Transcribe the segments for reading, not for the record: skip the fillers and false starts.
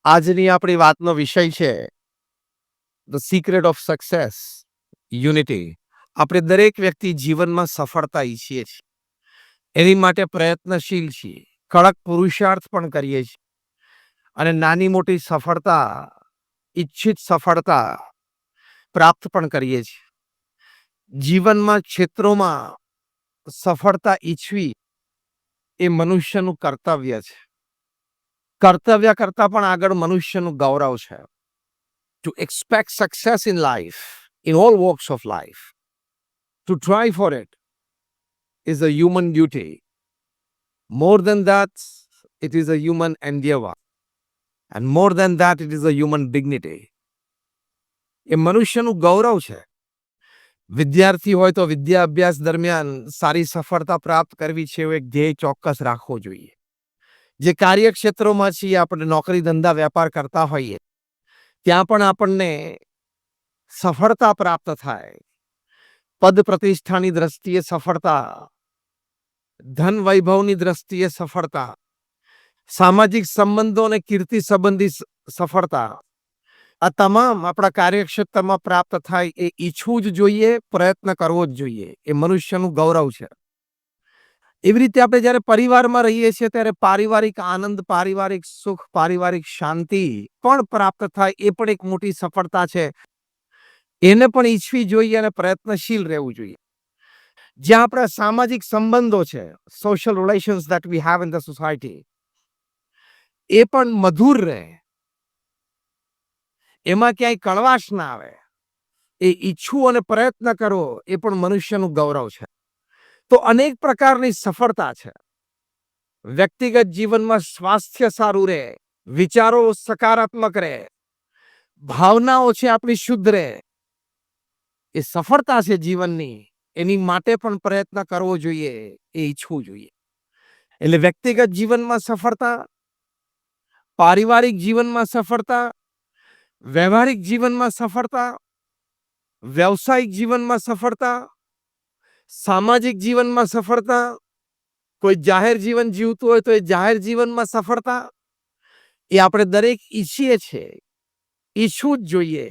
આજની આપણી વાતનો વિષય છે the secret of success, unity. આપણે દરેક વ્યક્તિ જીવનમાં સફળતા ઈચ્છીએ છીએ, એની માટે પ્રયત્નશીલ છીએ, કડક પુરુષાર્થ પણ કરીએ છીએ અને નાની મોટી સફળતા, ઈચ્છિત સફળતા પ્રાપ્ત પણ કરીએ છીએ. જીવનમાં ક્ષેત્રોમાં સફળતા ઈચ્છવી એ મનુષ્યનું કર્તવ્ય છે. કર્તવ્ય કરતા પણ આગળ મનુષ્યનું ગૌરવ છે. To expect success in life, in all walks of life, to try for it is a human duty. More than that, it is a human endeavor. And more than that, it is a human dignity. એ મનુષ્યનું ગૌરવ છે. વિદ્યાર્થી હોય તો વિદ્યા અભ્યાસ દરમિયાન સારી સફળતા પ્રાપ્ત કરવી છે એવો એક ધ્યેય ચોક્કસ રાખવો જોઈએ. જે કાર્યક્ષેત્રોમાં છીએ, આપણે નોકરી ધંધા વેપાર કરતા હોઈએ, ત્યાં પણ આપણને સફળતા પ્રાપ્ત થાય, પદ પ્રતિષ્ઠાની દ્રષ્ટિએ સફળતા, ધન વૈભવની દ્રષ્ટિએ સફળતા, સામાજિક સંબંધો અને કીર્તિ સંબંધી સફળતા, આ તમામ આપણા કાર્યક્ષેત્રમાં પ્રાપ્ત થાય એ ઈચ્છવું જ જોઈએ, પ્રયત્ન કરવો જ જોઈએ. એ મનુષ્યનું ગૌરવ છે. એવી રીતે આપણે જ્યારે પરિવારમાં રહીએ છીએ ત્યારે પારિવારિક આનંદ, પારિવારિક સુખ, પારિવારિક શાંતિ પણ પ્રાપ્ત થાય એ પણ એક મોટી સફળતા છે. એને પણ ઈચ્છવી જોઈએ અને પ્રયત્નશીલ રહેવું જોઈએ. જ્યાં આપણા સામાજિક સંબંધો છે, social relations that we have in the society, એ પણ મધુર રહે, એમાં ક્યાંય કળવાશ ના આવે, એ ઈચ્છવું અને પ્રયત્ન કરવો એ પણ મનુષ્યનું ગૌરવ છે. તો અનેક પ્રકારની સફળતા છે. વ્યક્તિગત જીવનમાં સ્વાસ્થ્ય સારું રહે, વિચારો સકારાત્મક રહે, ભાવનાઓ છે આપણી શુદ્ધ રહે, એ સફળતા છે જીવનની. એની માટે પણ પ્રયત્ન કરવો જોઈએ, એ ઈચ્છવું જોઈએ. એટલે વ્યક્તિગત જીવનમાં સફળતા, પારિવારિક જીવનમાં સફળતા, વ્યવહારિક જીવનમાં સફળતા, વ્યવસાયિક જીવનમાં સફળતા, સામાજિક જીવનમાં સફળતા, કોઈ જાહેર જીવન જીવતું હોય તો એ જાહેર જીવનમાં સફળતા, એ આપણે દરેક ઈચ્છીએ છીએ, ઈચ્છવું જ જોઈએ,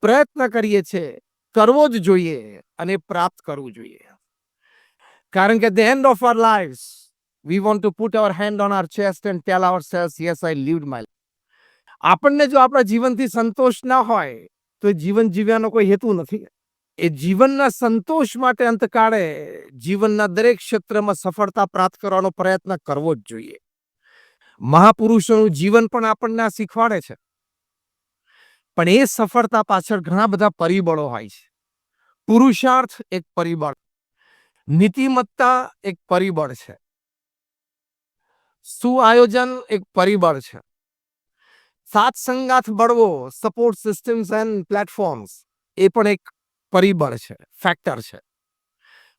પ્રયત્ન કરીએ છીએ, કરવો જ જોઈએ અને પ્રાપ્ત કરવું જોઈએ. કારણ કે at the end of our lives, we want to put our hand on our chest and tell ourselves, yes, I lived my life. આપણને જો આપણા જીવનથી સંતોષ ના હોય તો એ જીવન જીવ્યાનો કોઈ હેતુ નથી. એ જીવનના સંતોષ માટે અંતકાળે જીવનના દરેક ક્ષેત્રમાં સફળતા પ્રાપ્ત કરવાનો પ્રયત્ન કરવો જ જોઈએ. મહાપુરુષોનું જીવન પણ આપણને આ શીખવાડે છે. પણ એ સફળતા પાછળ ઘણા બધા પરિબળો હોય છે. પુરુષાર્થ એક પરિબળ, નીતિમત્તા એક પરિબળ છે, સુઆયોજન એક પરિબળ છે, સાત સંગાથ બળવો, સપોર્ટ સિસ્ટમ્સ એન્ડ પ્લેટફોર્મ્સ એ પણ એક પરિબળ છે, ફેક્ટર છે.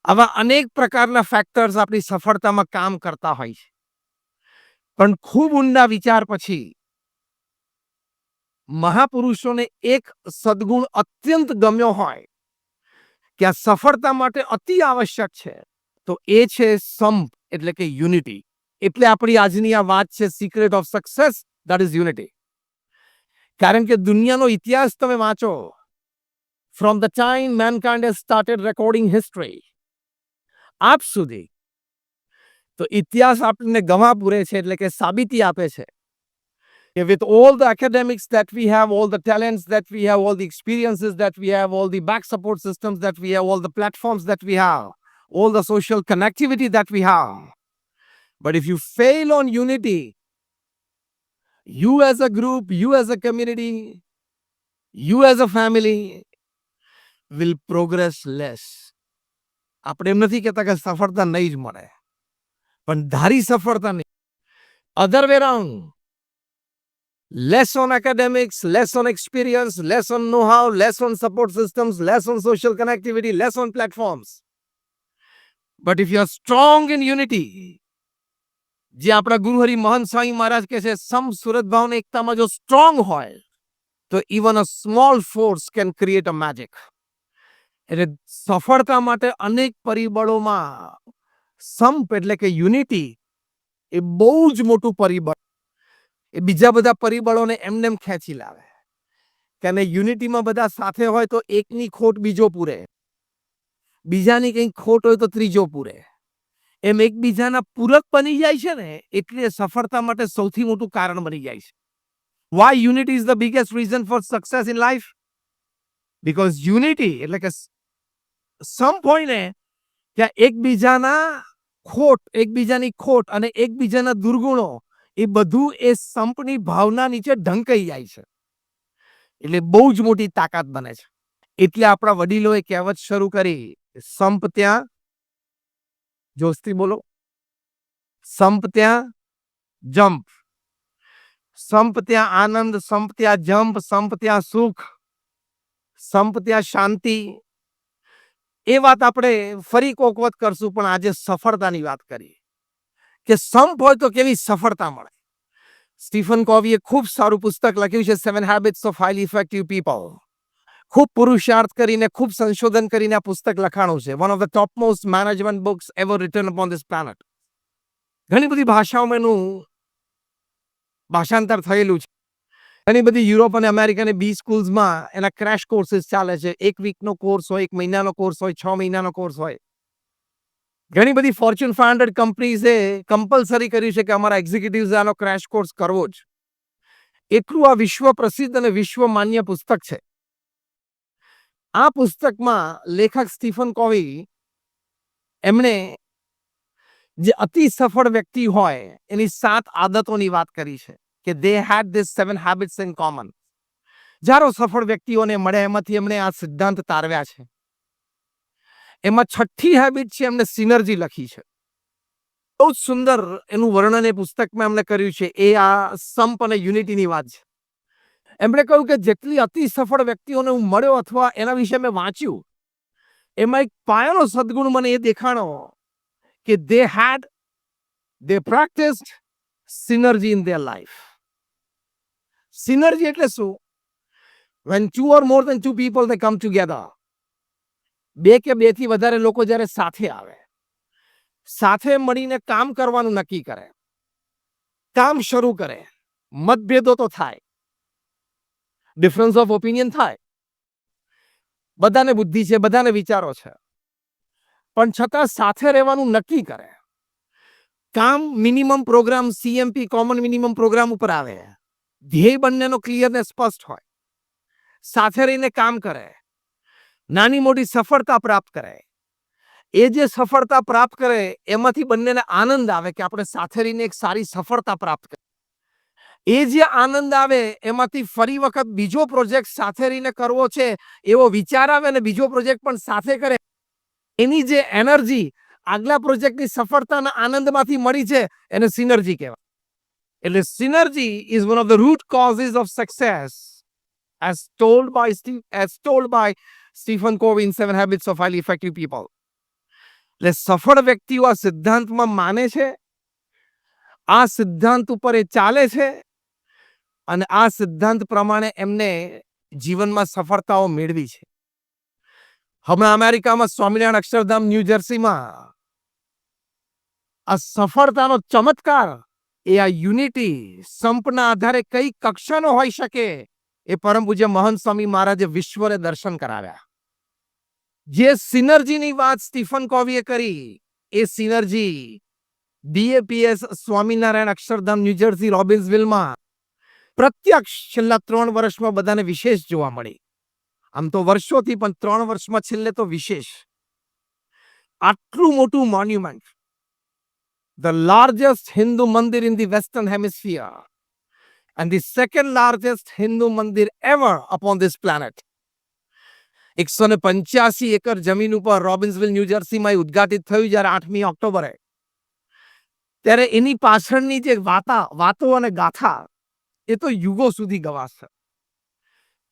આવા અનેક પ્રકારના ફેક્ટર્સ આપણી સફળતામાં કામ કરતા હોય છે. પણ ખૂબ ઊંડા વિચાર પછી મહાપુરુષોને એક સદગુણ અત્યંત ગમ્યો હોય કે આ સફળતા માટે અતિ આવશ્યક છે, તો એ છે સંપ, એટલે કે યુનિટી. એટલે આપણી આજની આ વાત છે secret of success, that is unity. કારણ કે દુનિયાનો ઇતિહાસ તમે વાંચો, from the time mankind has started recording history આજ સુધી, તો ઇતિહાસ આપણને ગવાહ પૂરે છે, એટલે કે સાબિતી આપે છે with all the academics that we have, all the talents that we have, all the experiences that we have, all the back support systems that we have, all the platforms that we have, all the social connectivity that we have, but if you fail on unity, you as a group, you as a community, you as a family will progress less. આપણે એમ નથી કહેતા કે સફળતા નહીં જ મળે, પણ ધારી સફળતા નહીં. અધર way round, less on academics, less on experience, less on know-how, less on support systems, less on social connectivity, less on platforms. But if you are strong in unity, જે આપણા ગુરુ હરિ મોહન સ્વામી મહારાજ કહે છે, સમ સુરત ભાવના એકતામાં જો સ્ટ્રોંગ હોય તો even a small force can create a magic. એટલે સફળતા માટે અનેક પરિબળોમાં સંપ એટલે કે યુનિટી એ બહુ જ મોટું પરિબળ. એ બીજા બધા પરિબળોને એમનેમ ખેંચી લાવે કે અને યુનિટીમાં બધા સાથે હોય તો એકની ખોટ બીજો પૂરે, બીજાની કંઈક ખોટ હોય તો ત્રીજો પૂરે, એમ એકબીજાના પૂરક બની જાય છે ને, એટલે સફળતા માટે સૌથી મોટું કારણ બની જાય છે. Why unity is the biggest reason for success in life? Because unity એટલે કે સંપ હોય ને ત્યાં એકબીજાની ખોટ અને એકબીજાના દુર્ગુણો એ બધું એ સંપની ભાવના નીચે ઢંકાઈ જાય છે, એટલે બહુ જ મોટી તાકાત બને છે. એટલે આપણા વડીલોએ કહેવત શરૂ કરી, સંપ ત્યાં, જોશથી બોલો, સંપ ત્યાં જંપ, સંપ ત્યાં આનંદ, સંપ ત્યાં જંપ, સંપ ત્યાં સુખ, સંપ ત્યાં શાંતિ. એ વાત આપણે ફરી કોક વખત કરશું, પણ આજે સફળતાની વાત કરીએ કે સંપ હોય તો કેવી સફળતા મળે. સ્ટીફન કોવીએ ખૂબ સારું પુસ્તક લખ્યું છે, 7 Habits of Highly Effective People. ખૂબ પુરુષાર્થ કરીને, ખૂબ સંશોધન કરીને આ પુસ્તક લખાણું છે. One of the top most management books ever return upon this planet. ઘણી બધી ભાષાઓમાં એનું ભાષાંતર થયેલું છે. ઘણી બધી યુરોપ અને અમેરિકાની બી સ્કૂલ્સમાં એના ક્રેશ કોર્સીસ ચાલે છે. 1 વીકનો કોર્સ હોય, 1 મહિનાનો કોર્સ હોય, 6 મહિનાનો કોર્સ હોય. ઘણી બધી ફોર્ચ્યુન 500 કંપનીઝે કમ્પલસરી કર્યું છે કે અમારા એક્ઝિક્યુટિવ્સ આનો ક્રેશ કોર્સ કરવો જ. એટલું આ વિશ્વ પ્રસિદ્ધ અને વિશ્વ માન્ય પુસ્તક છે. આ પુસ્તકમાં લેખક સ્ટીફન કોવી એમણે જે અતિ સફળ વ્યક્તિ હોય એની 7 આદતોની વાત કરી છે કે they had these 7 habits in common. હજારો સફળ વ્યક્તિઓને મળ્યા, એમાંથી એમણે આ સિદ્ધાંત તારવ્યા છે. એમાં 6ઠ્ઠી હેબિટ છે, એમને સિનર્જી લખી છે. બહુ જ સુંદર એનું વર્ણન એ પુસ્તકમાં એમણે કર્યું છે. એ આ સંપ અને યુનિટીની વાત છે. એમણે કહ્યું કે જેટલી અતિ સફળ વ્યક્તિઓને હું મળ્યો અથવા એના વિશે મેં વાંચ્યું, એમાં એક પાયાનો સદગુણ મને એ દેખાણો કે they practiced synergy in their life. Synergy એટલે શું? when 2 or more than 2 people they come together. 2 કે 2 થી વધારે લોકો જ્યારે સાથે આવે, સાથે મળીને કામ કરવાનું નક્કી કરે, કામ શરૂ કરે, મતભેદો તો થાય, ડિફરન્સ ઓફ ઓપિનિયન થાય, બધાને બુદ્ધિ છે, બધાને વિચારો છે, પણ છતાં સાથે રહેવાનું નક્કી કરે, કામ minimum programme CMP common minimum programme ઉપર આવે, ધ્યેય બંનેનો ક્લિયર ને સ્પષ્ટ હોય, સાથે રહીને કામ કરે, નાની મોટી સફળતા પ્રાપ્ત કરે. એ જે સફળતા પ્રાપ્ત કરે એમાંથી બંનેને આનંદ આવે કે આપણે સાથે રહીને એક સારી સફળતા પ્રાપ્ત કરી. એ જે આનંદ આવે એમાંથી ફરી વખત બીજો પ્રોજેક્ટ સાથે રહીને કરવો છે એવો વિચાર આવે અને બીજો પ્રોજેક્ટ પણ સાથે કરે. એની જે એનર્જી આગલા પ્રોજેક્ટની સફળતાના આનંદમાંથી મળી છે એને સિનર્જી કહેવાય. એટલે synergy is one of the root causes of success as told by Stephen Covey in 7 Habits of Highly Effective People. એટલે સફળ વ્યક્તિઓ આ સિદ્ધાંતમાં માને છે, આ સિદ્ધાંત ઉપર એ ચાલે છે અને આ સિદ્ધાંત પ્રમાણે એમને જીવનમાં સફળતાઓ મેળવી છે. હમણાં અમેરિકામાં સ્વામિનારાયણ અક્ષરધામ ન્યૂ જર્સીમાં આ સફળતાનો ચમત્કાર એ આ યુનિટી સંપના આધારે કઈ કક્ષાનો હોઈ શકે એ પરમ પૂજ્ય મહંત સ્વામી મહારાજે વિશ્વને દર્શન કરાવ્યા. જે સિનર્જીની વાત સ્ટીફન કોવીએ કરી, એ synergy DAPS Swaminarayan Akshardham New Jersey રોબિન્સવિલમાં પ્રત્યક્ષ છેલ્લા 3 વર્ષમાં બધાને વિશેષ જોવા મળી. આમ તો વર્ષોથી, પણ 3 વર્ષમાં છેલ્લે તો વિશેષ. આટલું મોટું monument, the largest Hindu mandir in the Western Hemisphere and the second largest Hindu mandir ever upon this planet. 185 acre જમીન ઉપર રોબિન્સવિલ ન્યૂજર્સીમાં ઉદ્ઘાટિત થયું જ્યારે 8મી ઓક્ટોબરે. ત્યારે એની પાછળની જે વાતો અને ગાથા એ તો યુગો સુધી ગવાશે.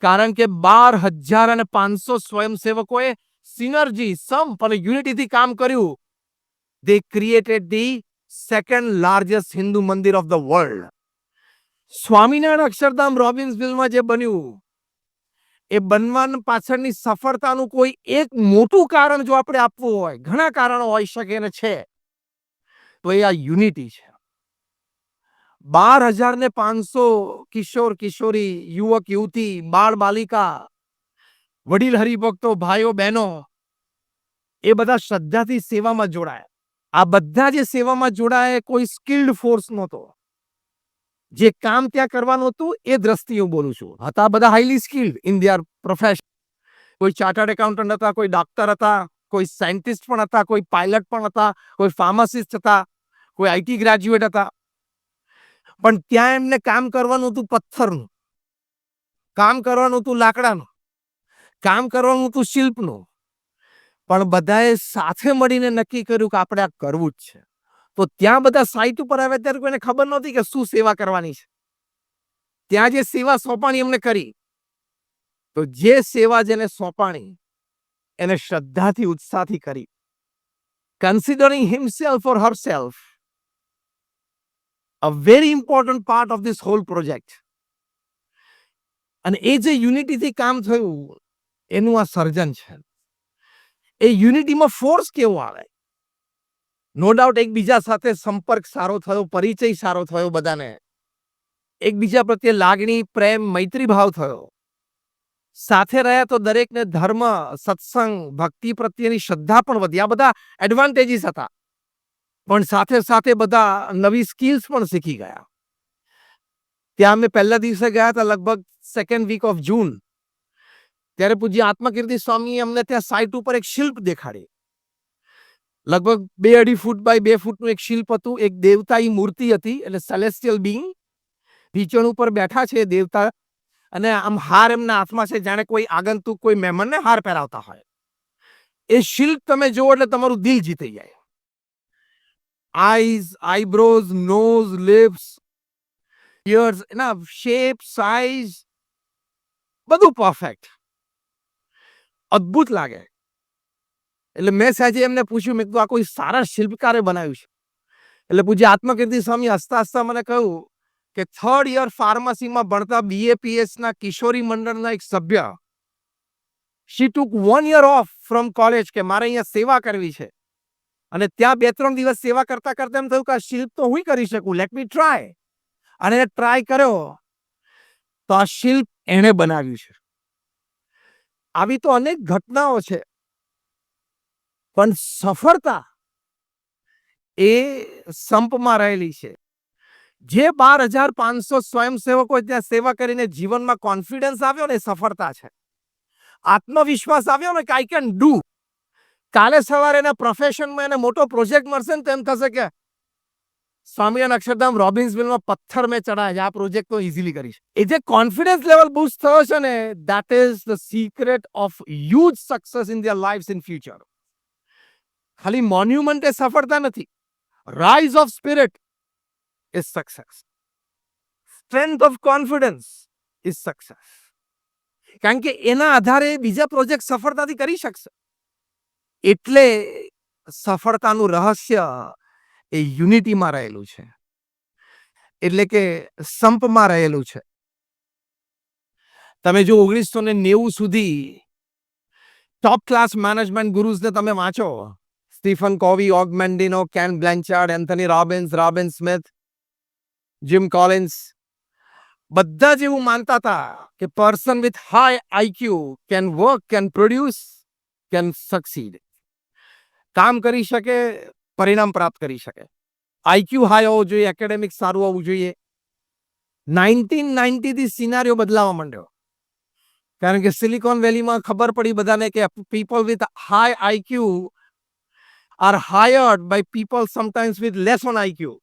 કારણ કે 12,500 સ્વયંસેવકોએ સિનર્જી, સંપ અને યુનિટીથી કામ કર્યું. They created the second largest Hindu mandir of the world. Swaminarayan Akshardham રોબિન્સવિલમાં જે બન્યું એ બનવા પાછળની સફળતાનું કોઈ એક મોટું કારણ જો આપણે આપવું હોય, ઘણા કારણો હોઈ શકે અને છે, તો એ આ યુનિટી છે. 12,500 કિશોર કિશોરી, યુવક યુવતી, બાળ બાલિકા, વડીલ હરિભક્તો, ભાઈઓ બહેનો એ બધા શ્રદ્ધાથી સેવામાં જોડાયા. આ બધા જે સેવામાં જોડાયા કોઈ સ્કિલ્ડ ફોર્સ નહોતો. જે કામ ત્યાં કરવાનું હતું એ દ્રષ્ટિએ હું બોલું છું. હતા બધા highly skilled in their profession. કોઈ ચાર્ટર્ડ એકાઉન્ટન્ટ હતા, કોઈ ડોક્ટર હતા, કોઈ સાયન્ટિસ્ટ પણ હતા, કોઈ પાયલટ પણ હતા, કોઈ ફાર્માસિસ્ટ હતા, કોઈ આઈટી ગ્રેજ્યુએટ હતા. પણ ત્યાં એમને કામ કરવાનું હતું પથ્થરનું, કામ કરવાનું હતું લાકડાનું, કામ કરવાનું હતું શિલ્પનું. પણ બધાએ સાથે મળીને નક્કી કર્યું કે આપણે આ કરવું જ છે. તો ત્યાં બધા સાઇટ ઉપર આવ્યા ત્યારે કોઈને ખબર નહોતી કે શું સેવા કરવાની છે. ત્યાં જે સેવા સોંપાણી એમને કરી, તો જે સેવા જેને સોંપાણી એને શ્રદ્ધાથી ઉત્સાહથી કરી, considering himself or herself a very important part of this whole project. અને એ જે યુનિટીથી કામ થયું એનું આ સર્જન છે. એ યુનિટીમાં ફોર્સ કેવો આવે? નો ડાઉટ એકબીજા સાથે સંપર્ક સારો થયો, પરિચય સારો થયો, બધાને એકબીજા પ્રત્યે લાગણી, પ્રેમ, મૈત્રી ભાવ થયો. સાથે રહ્યા તો દરેકને ધર્મ, સત્સંગ, ભક્તિ પ્રત્યેની શ્રદ્ધા પણ વધી. આ બધા એડવાન્ટેજીસ હતા. પણ સાથે સાથે બધા નવી સ્કિલ્સ પણ શીખી ગયા. ત્યાં અમે પહેલા દિવસે ગયા હતા, લગભગ સેકન્ડ વીક ઓફ જૂન. ત્યારે પૂજ્ય આત્મકીર્તિ સ્વામીએ અમને ત્યાં સાઇટ ઉપર એક શિલ્પ દેખાડી. લગભગ 2-2.5 ફૂટ બાય 2 ફૂટનું એક શિલ્પ હતું. એક દેવતાની મૂર્તિ હતી, એટલે સેલેસ્ટિયલ બીંગ ઢીંચણ ઉપર બેઠા છે દેવતા, અને આમ હાર એમના હાથમાં છે, જાણે કોઈ આગંતુક, કોઈ મહેમાનને હાર પહેરાવતા હોય. એ શિલ્પ તમે જુઓ એટલે તમારું દિલ જીતી જાય. Eyes, eyebrows, nose, lips, ears, એના શેપ, સાઇઝ બધું પરફેક્ટ, અદ્ભુત લાગે. એટલે મેં સાહેબ એમને પૂછ્યું, મેં કીધું આ કોઈ સારા શિલ્પકારે બનાવ્યું છે? એટલે પૂજ્ય આત્મકીર્તિ સ્વામી હસતા હસતા મને કહ્યું કે 3rd યર ફાર્મસીમાં ભણતા BAPS ના કિશોરી મંડળના એક સભ્ય, શી ટુક 1 year ઓફ ફ્રોમ કોલેજ કે મારે અહીંયા સેવા કરવી છે. અને ત્યાં 2-3 દિવસ સેવા કરતા કરતા એમ થયું કે આ શિલ્પ તો હું કરી શકું, લેટ મી ટ્રાય. અને ટ્રાય કર્યો તો આ શિલ્પ એણે બનાવ્યું છે. આવી તો અનેક ઘટનાઓ છે. પણ સફળતા એ સંપમાં રહેલી છે. જે 12,500 સ્વયંસેવકો ત્યાં સેવા કરીને જીવનમાં કોન્ફિડન્સ આવ્યો ને, સફળતા છે. આત્મવિશ્વાસ આવ્યો ને કે આઈ કેન ડુ. કાલે સવારે એના પ્રોફેશનમાં એને મોટો પ્રોજેક્ટ મળશે ને, તેમ થશે કે સ્વામિનારાયણ અક્ષરધામ રોબિન્સવિલમાં પથ્થર મેં ચડાય છે, આ પ્રોજેક્ટ તો ઇઝીલી કરીશ. એ જે કોન્ફિડન્સ લેવલ બૂસ્ટ થયો છે ને, that is the secret of huge success in their lives in future. ખાલી મોન્યુમેન્ટ એ સફળતા નથી. Rise of spirit is success. Strength of confidence is success. કારણ કે એના આધારે બીજા પ્રોજેક્ટ સફળતાથી કરી શકશે. એટલે સફળતાનું રહસ્ય એ યુનિટીમાં રહેલું છે, એટલે કે સંપમાં રહેલું છે. તમે જો 1990 સુધી ટોપ ક્લાસ મેનેજમેન્ટ ગુરુઝને તમે વાંચો, Stephen Covey, Og Mandino, Ken Blanchard, Anthony Robbins, Robin Smith, Jim Collins, બધા જ એવું માનતા હતા કે person with high IQ can work, can produce, can succeed. કામ કરી શકે, પરિણામ પ્રાપ્ત કરી શકે. IQ હાઈ હોવું જોઈએ, એકેડેમિક સારું હોવું જોઈએ. 1990 થી સિનારીઓ બદલાવા માંડ્યો. કારણ કે સિલિકોન વેલીમાં ખબર પડી બધાને કે people with high IQ are hired by people sometimes with less on IQ.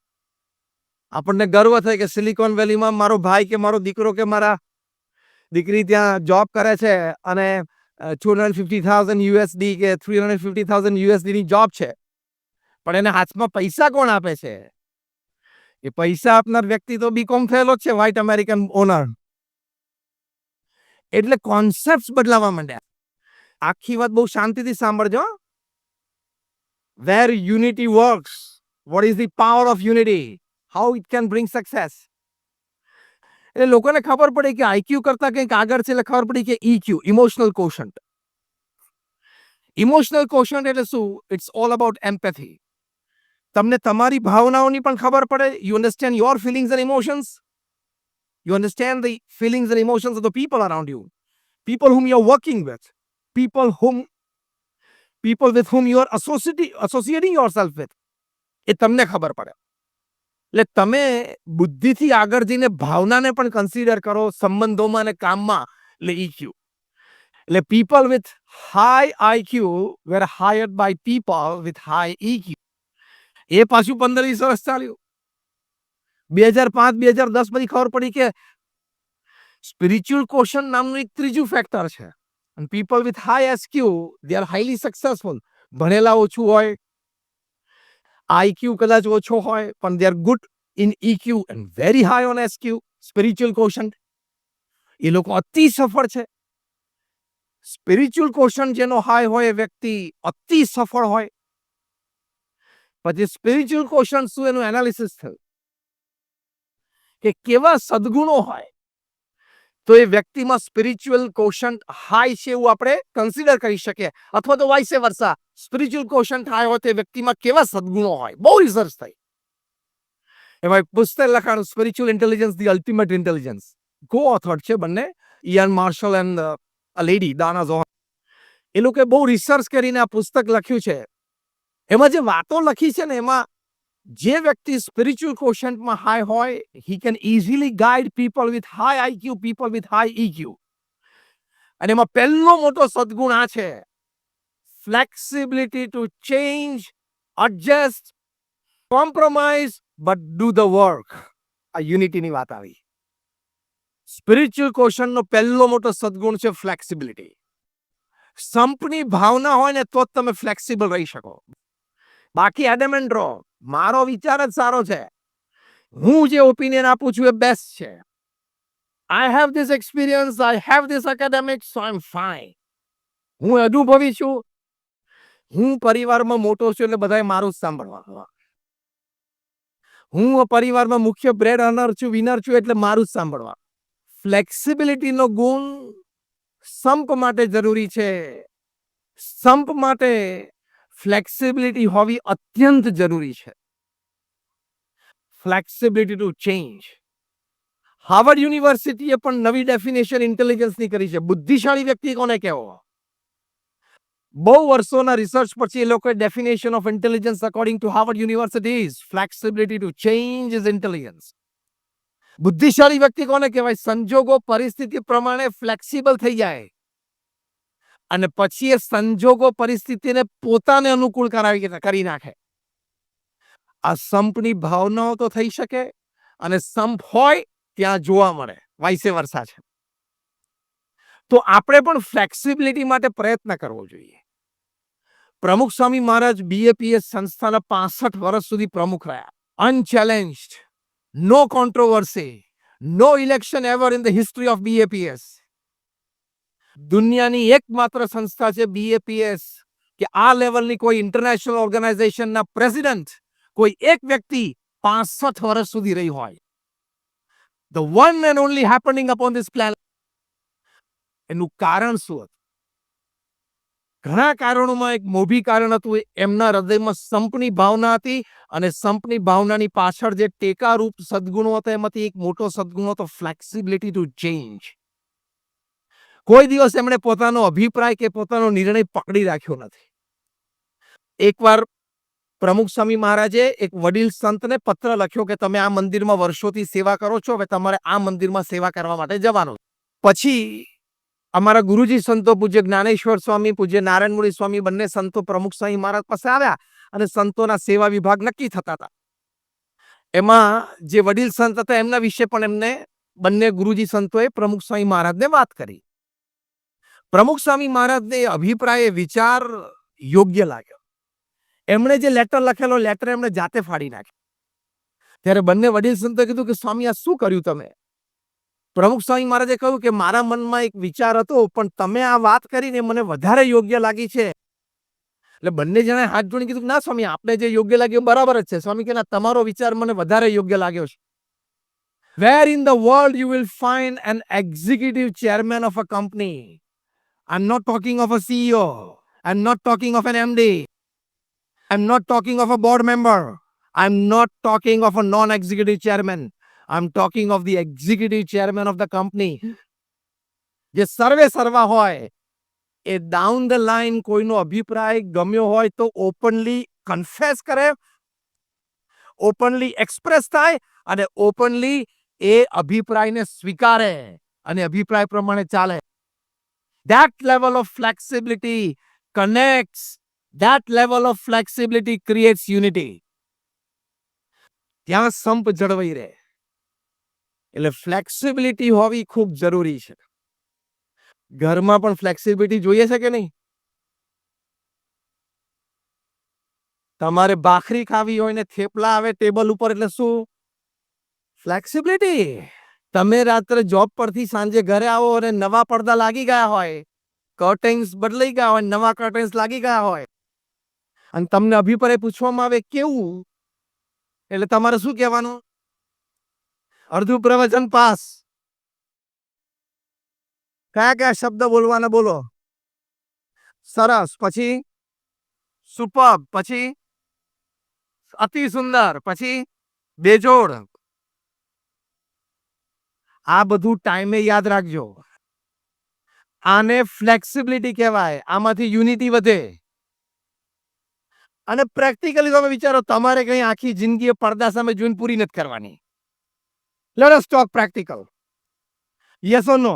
આપણને ગર્વ થાય કે સિલિકોન વેલીમાં મારો ભાઈ કે મારો દીકરો કે મારા દીકરી ત્યાં જોબ કરે છે અને $250,000 કે $350,000 ની જોબ છે. પણ એને હાથમાં પૈસા કોણ આપે છે? એ પૈસા આપનાર વ્યક્તિ તો બીકોમ થયેલો જ છે, વ્હાઇટ અમેરિકન ઓનર. એટલે કોન્સેપ્ટ બદલાવા માંડ્યા. આખી વાત બહુ શાંતિથી સાંભળજો. Where unity works, what is the power of unity, how it can bring success. એટલે લોકોને ખબર પડી કે IQ કરતા કંઈક આગળ છે, એટલે ખબર પડી કે EQ, emotional quotient. Emotional quotient એટલે શું? It's all about empathy. તમને તમારી ભાવનાઓની પણ ખબર પડે. You understand your feelings and emotions. You understand the feelings and emotions of the people around you, people whom you're working with, people with whom you are associating yourself with. એ તમને ખબર પડે. એટલે તમે બુદ્ધિથી આગળ જઈને ભાવનાને પણ કન્સિડર કરો સંબંધોમાં અને કામમાં. એટલે EQ. એટલે people with high IQ were hired by people with high EQ. એ પાછું 15-20 વર્ષ ચાલ્યું. 2005-2010 પછી ખબર પડી કે સ્પિરિચ્યુઅલ ક્વોશન્ટ નામનું એક ત્રીજું ફેક્ટર છે. And people with high SQ, they are highly successful. ભણેલા ઓછું હોય, IQ કદાચ ઓછો હોય, પણ they are good in EQ and very high on SQ, spiritual quotient. એ લોકો અતિ સફળ છે. સ્પિરિચ્યુઅલ ક્વોશન્ટ જેનો હાઈ હોય એ વ્યક્તિ અતિ સફળ હોય. પછી સ્પિરિચ્યુઅલ ક્વોશન્ટ શું એનું એનાલિસિસ થયું કે કેવા સદગુણો હોય તો એ વ્યક્તિમાં સ્પિરિચ્યુઅલ ક્વોશન્ટ હાઈ છે એવું આપણે કન્સિડર કરી શકીએ. અથવા તો vice versa, spiritual quotient high હોય તો એ વ્યક્તિમાં કેવા સદગુણો હોય. બહુ રિસર્ચ થઈ. એમાં એક પુસ્તક લખાણું spiritual intelligence the ultimate intelligence. Co author છે બંને, Ian Marshall and a lady Dana Zohar. એ લોકોએ બહુ રિસર્ચ કરીને આ પુસ્તક લખ્યું છે. એમાં જે વાતો લખી છે ને એમાં જે વ્યક્તિ સ્પિરિચ્યુઅલ ક્વોશન્ટમાં હાઈ હોય, he can easily guide people with high IQ, people with high EQ. અને એમાં પહેલો મોટો સદગુણ આ છે, flexibility to change, adjust, compromise, but do the work. આ યુનિટીની વાત આવી. સ્પિરિચ્યુઅલ ક્વોશન્ટનો પહેલો મોટો સદગુણ છે ફ્લેક્સિબિલિટી. સંપની ભાવના હોય ને તો જ તમે ફ્લેક્સિબલ રહી શકો. બાકી એડમેન્ટ રહો, મારો વિચાર જ સારો છે, હું જે ઓપિનિયન આપું છું એ બેસ્ટ છે, I have this experience, I have this academics, so I am fine, હું અનુભવી છું, હું પરિવારમાં મોટો છું એટલે બધાએ મારું જ સાંભળવાનું, હું પરિવારમાં મુખ્ય બ્રેડ અર્નર છું, વિનર છું એટલે મારું જ સાંભળવાનું. ફ્લેક્સિબિલિટીનો ગુણ સંપ માટે જરૂરી છે. સંપ માટે ફ્લેક્સિબિલિટી હોવી અત્યંત જરૂરી છે. Flexibility to change. હાર્વર્ડ યુનિવર્સિટીએ પણ નવી ડેફિનેશન ઇન્ટેલિજન્સની કરી છે. બુદ્ધિશાળી વ્યક્તિ કોને કહેવો? બહુ વર્ષોના રિસર્ચ પછી એ લોકોએ definition of intelligence according to Harvard university is flexibility to change is intelligence. બુદ્ધિશાળી વ્યક્તિ કોને કહેવાય? સંજોગો પરિસ્થિતિ પ્રમાણે ફ્લેક્સિબલ થઈ જાય અને પછી એ સંજોગો પરિસ્થિતિને પોતાને અનુકૂળ કરી નાખે. આ સંપની ભાવનાઓ તો થઈ શકે અને સંપ હોય ત્યાં જોવા મળે, વાઇસે વર્સા છે. તો આપણે પણ ફ્લેક્સિબિલિટી માટે પ્રયત્ન કરવો જોઈએ. પ્રમુખ સ્વામી મહારાજ BAPS સંસ્થાના 65 વર્ષ સુધી પ્રમુખ રહ્યા. Unchallenged, no controversy, no election ever in the history of BAPS. દુનિયાની એકમાત્ર સંસ્થા છે BAPS કે આ લેવલની કોઈ ઇન્ટરનેશનલ ઓર્ગેનાઇઝેશનના પ્રેસિડેન્ટ કોઈ એક વ્યક્તિ 65 વર્ષ સુધી રહી હોય. The one and only happening upon this planet. એનું કારણ શું હતું? ઘણા કારણોમાં એક મોભી કારણ હતું, એમના હૃદયમાં સંપની ભાવના હતી અને સંપની ભાવનાની પાછળ જે ટેકારૂપ સદગુણો હતા એમાંથી એક મોટો સદગુણ હતો ફ્લેક્સિબિલિટી ટુ ચેન્જ. કોઈ દિવસ એમણે પોતાનો અભિપ્રાય કે પોતાનો નિર્ણય પકડી રાખ્યો નથી. એકવાર પ્રમુખ સ્વામી મહારાજે એક વડીલ સંતને પત્ર લખ્યો કે તમે આ મંદિરમાં વર્ષોથી સેવા કરો છો, હવે તમારે આ મંદિરમાં સેવા કરવા માટે જવાનું. પછી અમારા ગુરુજી સંતો પૂજ્ય જ્ઞાનેશ્વર સ્વામી, પૂજ્ય નારાયણમુનિ સ્વામી બંને સંતો પ્રમુખ સ્વામી મહારાજ પાસે આવ્યા અને સંતોના સેવા વિભાગ નક્કી થતા હતા. એમાં જે વડીલ સંત હતા એમના વિશે પણ એમને બંને ગુરુજી સંતોએ પ્રમુખ સ્વામી મહારાજને વાત કરી. પ્રમુખ સ્વામી મહારાજને અભિપ્રાય વિચાર યોગ્ય લાગ્યો. એમણે જે લેટર લખેલો લેટર એમણે જાતે ફાડી નાખ્યો. ત્યારે બંને વડીલ સંતોએ કીધું કે સ્વામી આ શું કર્યું તમે? પ્રમુખ સ્વામી મહારાજે કહ્યું કે મારા મનમાં એક વિચાર હતો પણ તમે આ વાત કરીને મને વધારે યોગ્ય લાગી છે. એટલે બંને જણાએ હાથ જોડીને કીધું ના સ્વામી આપને જે યોગ્ય લાગ્યું બરાબર જ છે. સ્વામી કે ના, તમારો વિચાર મને વધારે યોગ્ય લાગ્યો છે. Where in the world you will find an executive chairman of a company? I'm not talking of a CEO. I'm not talking of an MD. I'm not talking of a board member. I'm not talking of a non-executive chairman. I'm talking of the executive chairman of the company. જે સર્વે સર્વા હોય એ down the line કોઈનો અભિપ્રાય ગમ્યો હોય તો openly confess કરે, openly express થાય અને ઓપનલી એ અભિપ્રાયને સ્વીકારે અને અભિપ્રાય પ્રમાણે ચાલે. That level of flexibility connects. That level of flexibility creates unity. ત્યાં સંપ જળવાઈ રહે. એટલે ફ્લેક્સિબિલિટી હોવી ખૂબ જરૂરી છે. ઘરમાં પણ ફ્લેક્સિબિલિટી જોઈએ છે કે નહીં? તમારે ભાખરી ખાવી હોય ને થેપલા આવે ટેબલ ઉપર એટલે શું? ફ્લેક્સિબિલિટી. તમે રાત્રે જોબ પરથી સાંજે ઘરે આવો અને નવા પડદા લાગી ગયા હોય, કર્ટેન્સ બદલાઈ ગયા હોય, નવા કર્ટેન્સ લાગી ગયા હોય અને તમને અભિપ્રાય પૂછવામાં આવે કેવું, એટલે તમારે શું કહેવાનું? અડધું પ્રવચન પાસ. કયા કયા શબ્દ બોલવાના બોલો? સરસ, પછી સુપર્બ, પછી અતિ સુંદર, પછી બેજોડ. આ બધું ટાઈમે યાદ રાખજો. આને ફ્લેક્સિબિલિટી કહેવાય. આમાંથી યુનિટી વધે. અને પ્રેક્ટિકલી તમે વિચારો, તમારે કઈ આખી જિંદગી પડદા સામે જોઈને પૂરી નથી કરવાની. Let us talk practical. Yes or no?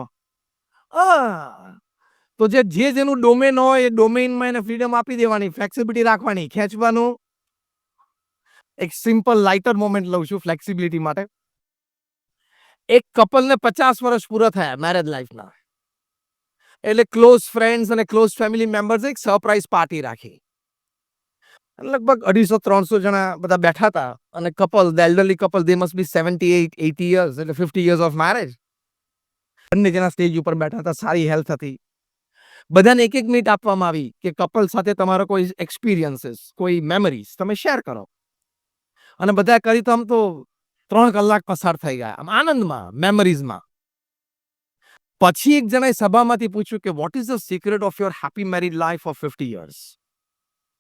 તો જે જેનું ડોમેન હોય એ ડોમેનમાં એને ફ્રીડમ આપી દેવાની, ફ્લેક્સિબિલિટી રાખવાની. ખેંચવાનું એક સિમ્પલ લાઇટર મોમેન્ટ લઉં છું ફ્લેક્સિબિલિટી માટે. એક કપલને 50 વર્ષ પૂરા થયા મેરેજ લાઈફના. એટલે ક્લોઝ ફ્રેન્ડ્સ અને ક્લોઝ ફેમિલી મેમ્બર્સ એક સરપ્રાઈઝ પાર્ટી રાખી. લગભગ 250-300 જણા બધા બેઠા હતા અને couple, the elderly couple, they must be 78-80 years, એટલે 50 યર્સ ઓફ મેરેજ. બંને જણા સ્ટેજ ઉપર બેઠા હતા, સારી હેલ્થ હતી. બધાને એક મિનિટ આપવામાં આવી કે કપલ સાથે તમારો કોઈ એક્સપિરિયન્સીસ, કોઈ મેમરીઝ તમે શેર કરો. અને બધા કરી તો આમ તો 3 કલાક પસાર થઈ ગયા આમ આનંદમાં, મેમરીઝમાં. પછી એક જણાએ સભામાંથી પૂછ્યું કે what is the secret of your happy married life of 50 years?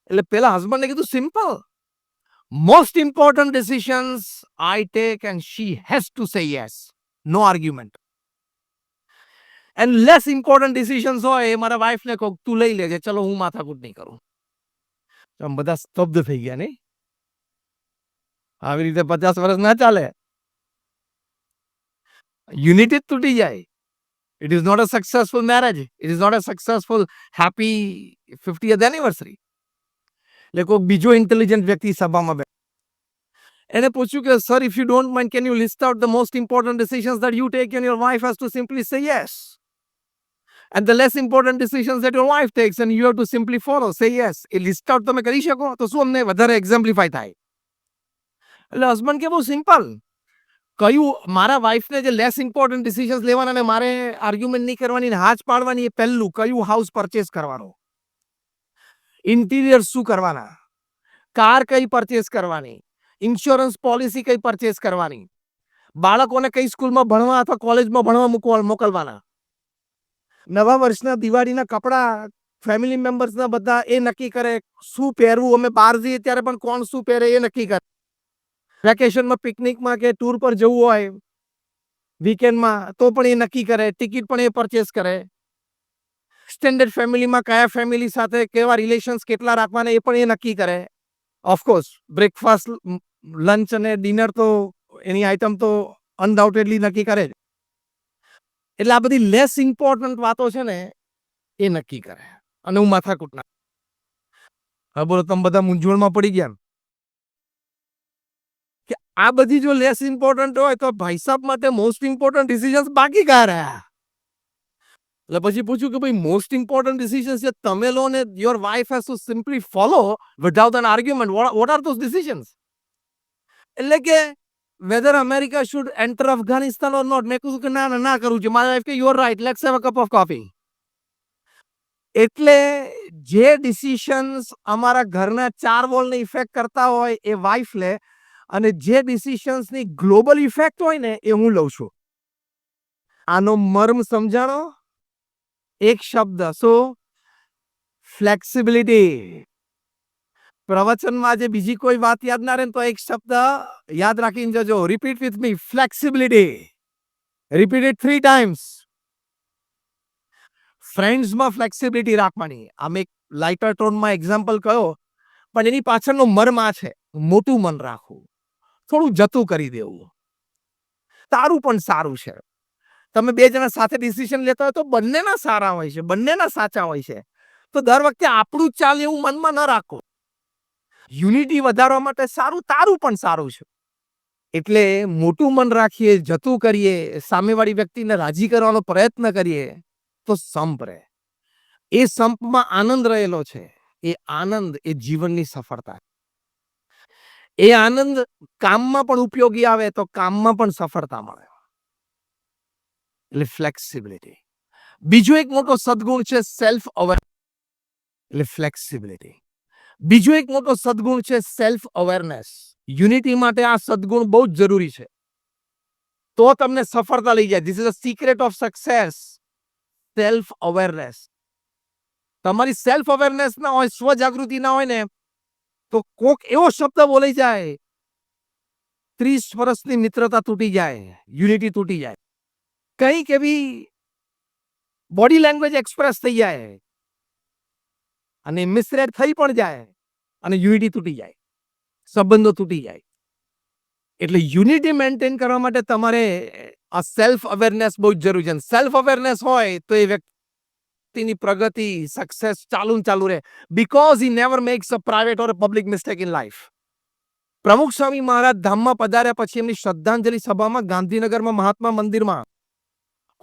એટલે પેલા હસબન્ડને કીધું simple, most important decisions I take and she has to say yes, no argument. And less important decisions હોય એ મારા વાઈફને કહું તું લઈ લેજે, ચલો હું માથાકૂટ નહીં કરું. આમ બધા સ્તબ્ધ થઈ ગયા નહીં? આવી રીતે 50 વર્ષ ના ચાલે. યુનિટી જ તૂટી જાય. It is not a successful marriage. It is not a successful happy 50th anniversary. એટલે કોઈક બીજો ઇન્ટેલિજન્ટ વ્યક્તિ સભામાં બેઠો. એને પૂછ્યું કે sir, if you don't mind, can you list out the most important decisions that you take and your wife has to simply say yes? And the less important decisions that your wife takes and you have to simply follow, say yes. A list out તમે કરી શકો તો શું અમને વધારે એક્ઝામ્પ્લિફાય થાય? એટલે husband કે બહુ સિમ્પલ, કયું મારા વાઈફને જે લેસ ઇમ્પોર્ટન્ટ ડિસિઝન્સ લેવાના અને મારે આર્ગ્યુમેન્ટ નહીં કરવાની ને હાથ પાડવાની, એ પહેલું કયું હાઉસ પરચેસ કરવાનો, ઇન્ટિરિયર શું કરવાના, કાર કઈ પરચેસ કરવાની, ઇન્સ્યોરન્સ પોલિસી કઈ પરચેસ કરવાની, બાળકોને કઈ સ્કૂલમાં ભણવા અથવા કોલેજમાં ભણવા મોકલવાના, નવા વર્ષના દિવાળીના કપડા ફેમિલી મેમ્બર્સના બધા એ નક્કી કરે, શું પહેરવું, અમે બહાર જઈએ ત્યારે પણ કોણ શું પહેરે એ નક્કી કરે. વેકેશનમાં પિકનિકમાં કે ટૂર પર જવું હોય વીકેન્ડમાં તો પણ એ નક્કી કરે, ટિકિટ પણ એ પરચેસ કરે. એક્સટેન્ડેડ ફેમિલીમાં કયા ફેમિલી સાથે કેવા રિલેશન્સ કેટલા રાખવાના એ પણ એ નક્કી કરે. ઓફકોર્સ બ્રેકફાસ્ટ, લંચ અને ડિનર તો એની આઈટમ તો અનડાઉટેડલી નક્કી કરે જ. એટલે આ બધી લેસ ઇમ્પોર્ટન્ટ વાતો છે ને એ નક્કી કરે અને હું માથાકૂટ ના. હવે બોલો, તમે બધા મૂંઝવણમાં પડી ગયા કે આ બધી જો લેસ ઇમ્પોર્ટન્ટ હોય તો ભાઈ સાહેબ માટે મોસ્ટ ઇમ્પોર્ટન્ટ ડિસિઝન્સ બાકી કયા રહ્યા? એટલે પછી પૂછ્યું કે ભાઈ મોસ્ટ ઇમ્પોર્ટન્ટ ડિસિઝન્સ જે તમે લો ને your wife has to simply follow without an argument, what are those decisions? એટલે કે whether America should enter Afghanistan or not. મેં કીધું કે ના ના કરવું છે. મારા વાઇફ કે you are right, let's have a cup of coffee. એટલે જે ડિસિઝન્સ અમારા ઘરના 4 વોલને ઇફેક્ટ કરતા હોય એ વાઇફ લે અને જે ડિસિઝન્સની ગ્લોબલ ઇફેક્ટ હોય ને એ હું લઉં છું. આનો મર્મ સમજાણો? એક શબ્દ, શું? ફ્લેક્સિબિલિટી. પ્રવચનમાં આજે બીજી કોઈ વાત યાદ ના રહે ને તો એક શબ્દ યાદ રાખીને જજો. Repeat with me, flexibility. Repeat it 3 times. ફ્રેન્ડ્સમાં ફ્લેક્સિબિલિટી રાખવાની. આમ એક લાઇટર ટોનમાં એક્ઝામ્પલ કયો, પણ એની પાછળનો મર્મ આ છે. મોટું મન રાખવું, થોડું જતું કરી દેવું. તારું પણ સારું છે. તમે બે જણા સાથે ડિસિઝન લેતા હોય તો બંનેના સારા હોય છે, બંનેના સાચા હોય છે. તો દર વખતે આપણું જ ચાલે એવું મનમાં ન રાખો. યુનિટી વધારવા માટે સારું, તારું પણ સારું છે. એટલે મોટું મન રાખીએ, જતું કરીએ, સામેવાળી વ્યક્તિને રાજી કરવાનો પ્રયત્ન કરીએ તો સંપ રહે. એ સંપમાં આનંદ રહેલો છે. એ આનંદ એ જીવનની સફળતા. એ આનંદ કામમાં પણ ઉપયોગી આવે તો કામમાં પણ સફળતા મળે. એટલે ફ્લેક્સિબિલિટી. બીજો એક મોટો સદગુણ છે સેલ્ફ અવેર. એટલે ફ્લેક્સિબિલિટી. બીજો એક મોટો સદગુણ છે સેલ્ફ અવેરનેસ. યુનિટી માટે આ સદગુણ બહુ જ જરૂરી છે. તો તમને સફળતા લઈ જાય. This is the secret of success. Self awareness. તમારી સેલ્ફ અવેરનેસ ના હોય, સ્વજાગૃતિ ના હોય ને તો કોક એવો શબ્દ બોલાઈ જાય, 30 વર્ષની મિત્રતા તૂટી જાય, યુનિટી તૂટી જાય. કંઈક એવી બોડી લેંગ્વેજ એક્સપ્રેસ થઈ જાય અને મિસરેડ થઈ પણ જાય અને યુનિટી તૂટી જાય, સંબંધો તૂટી જાય. એટલે યુનિટી મેન્ટેન કરવા માટે તમારે આ સેલ્ફ અવેરનેસ બહુ જ જરૂરી છે. સેલ્ફ અવેરનેસ હોય તો એ વ્યક્તિની પ્રગતિ, સક્સેસ ચાલુ રહે. Because he never max a private or public mistake in life. પ્રમુખ સ્વામી મહારાજ ધામમાં પધાર્યા પછી એમની શ્રદ્ધાંજલિ સભામાં ગાંધીનગરમાં મહાત્મા મંદિરમાં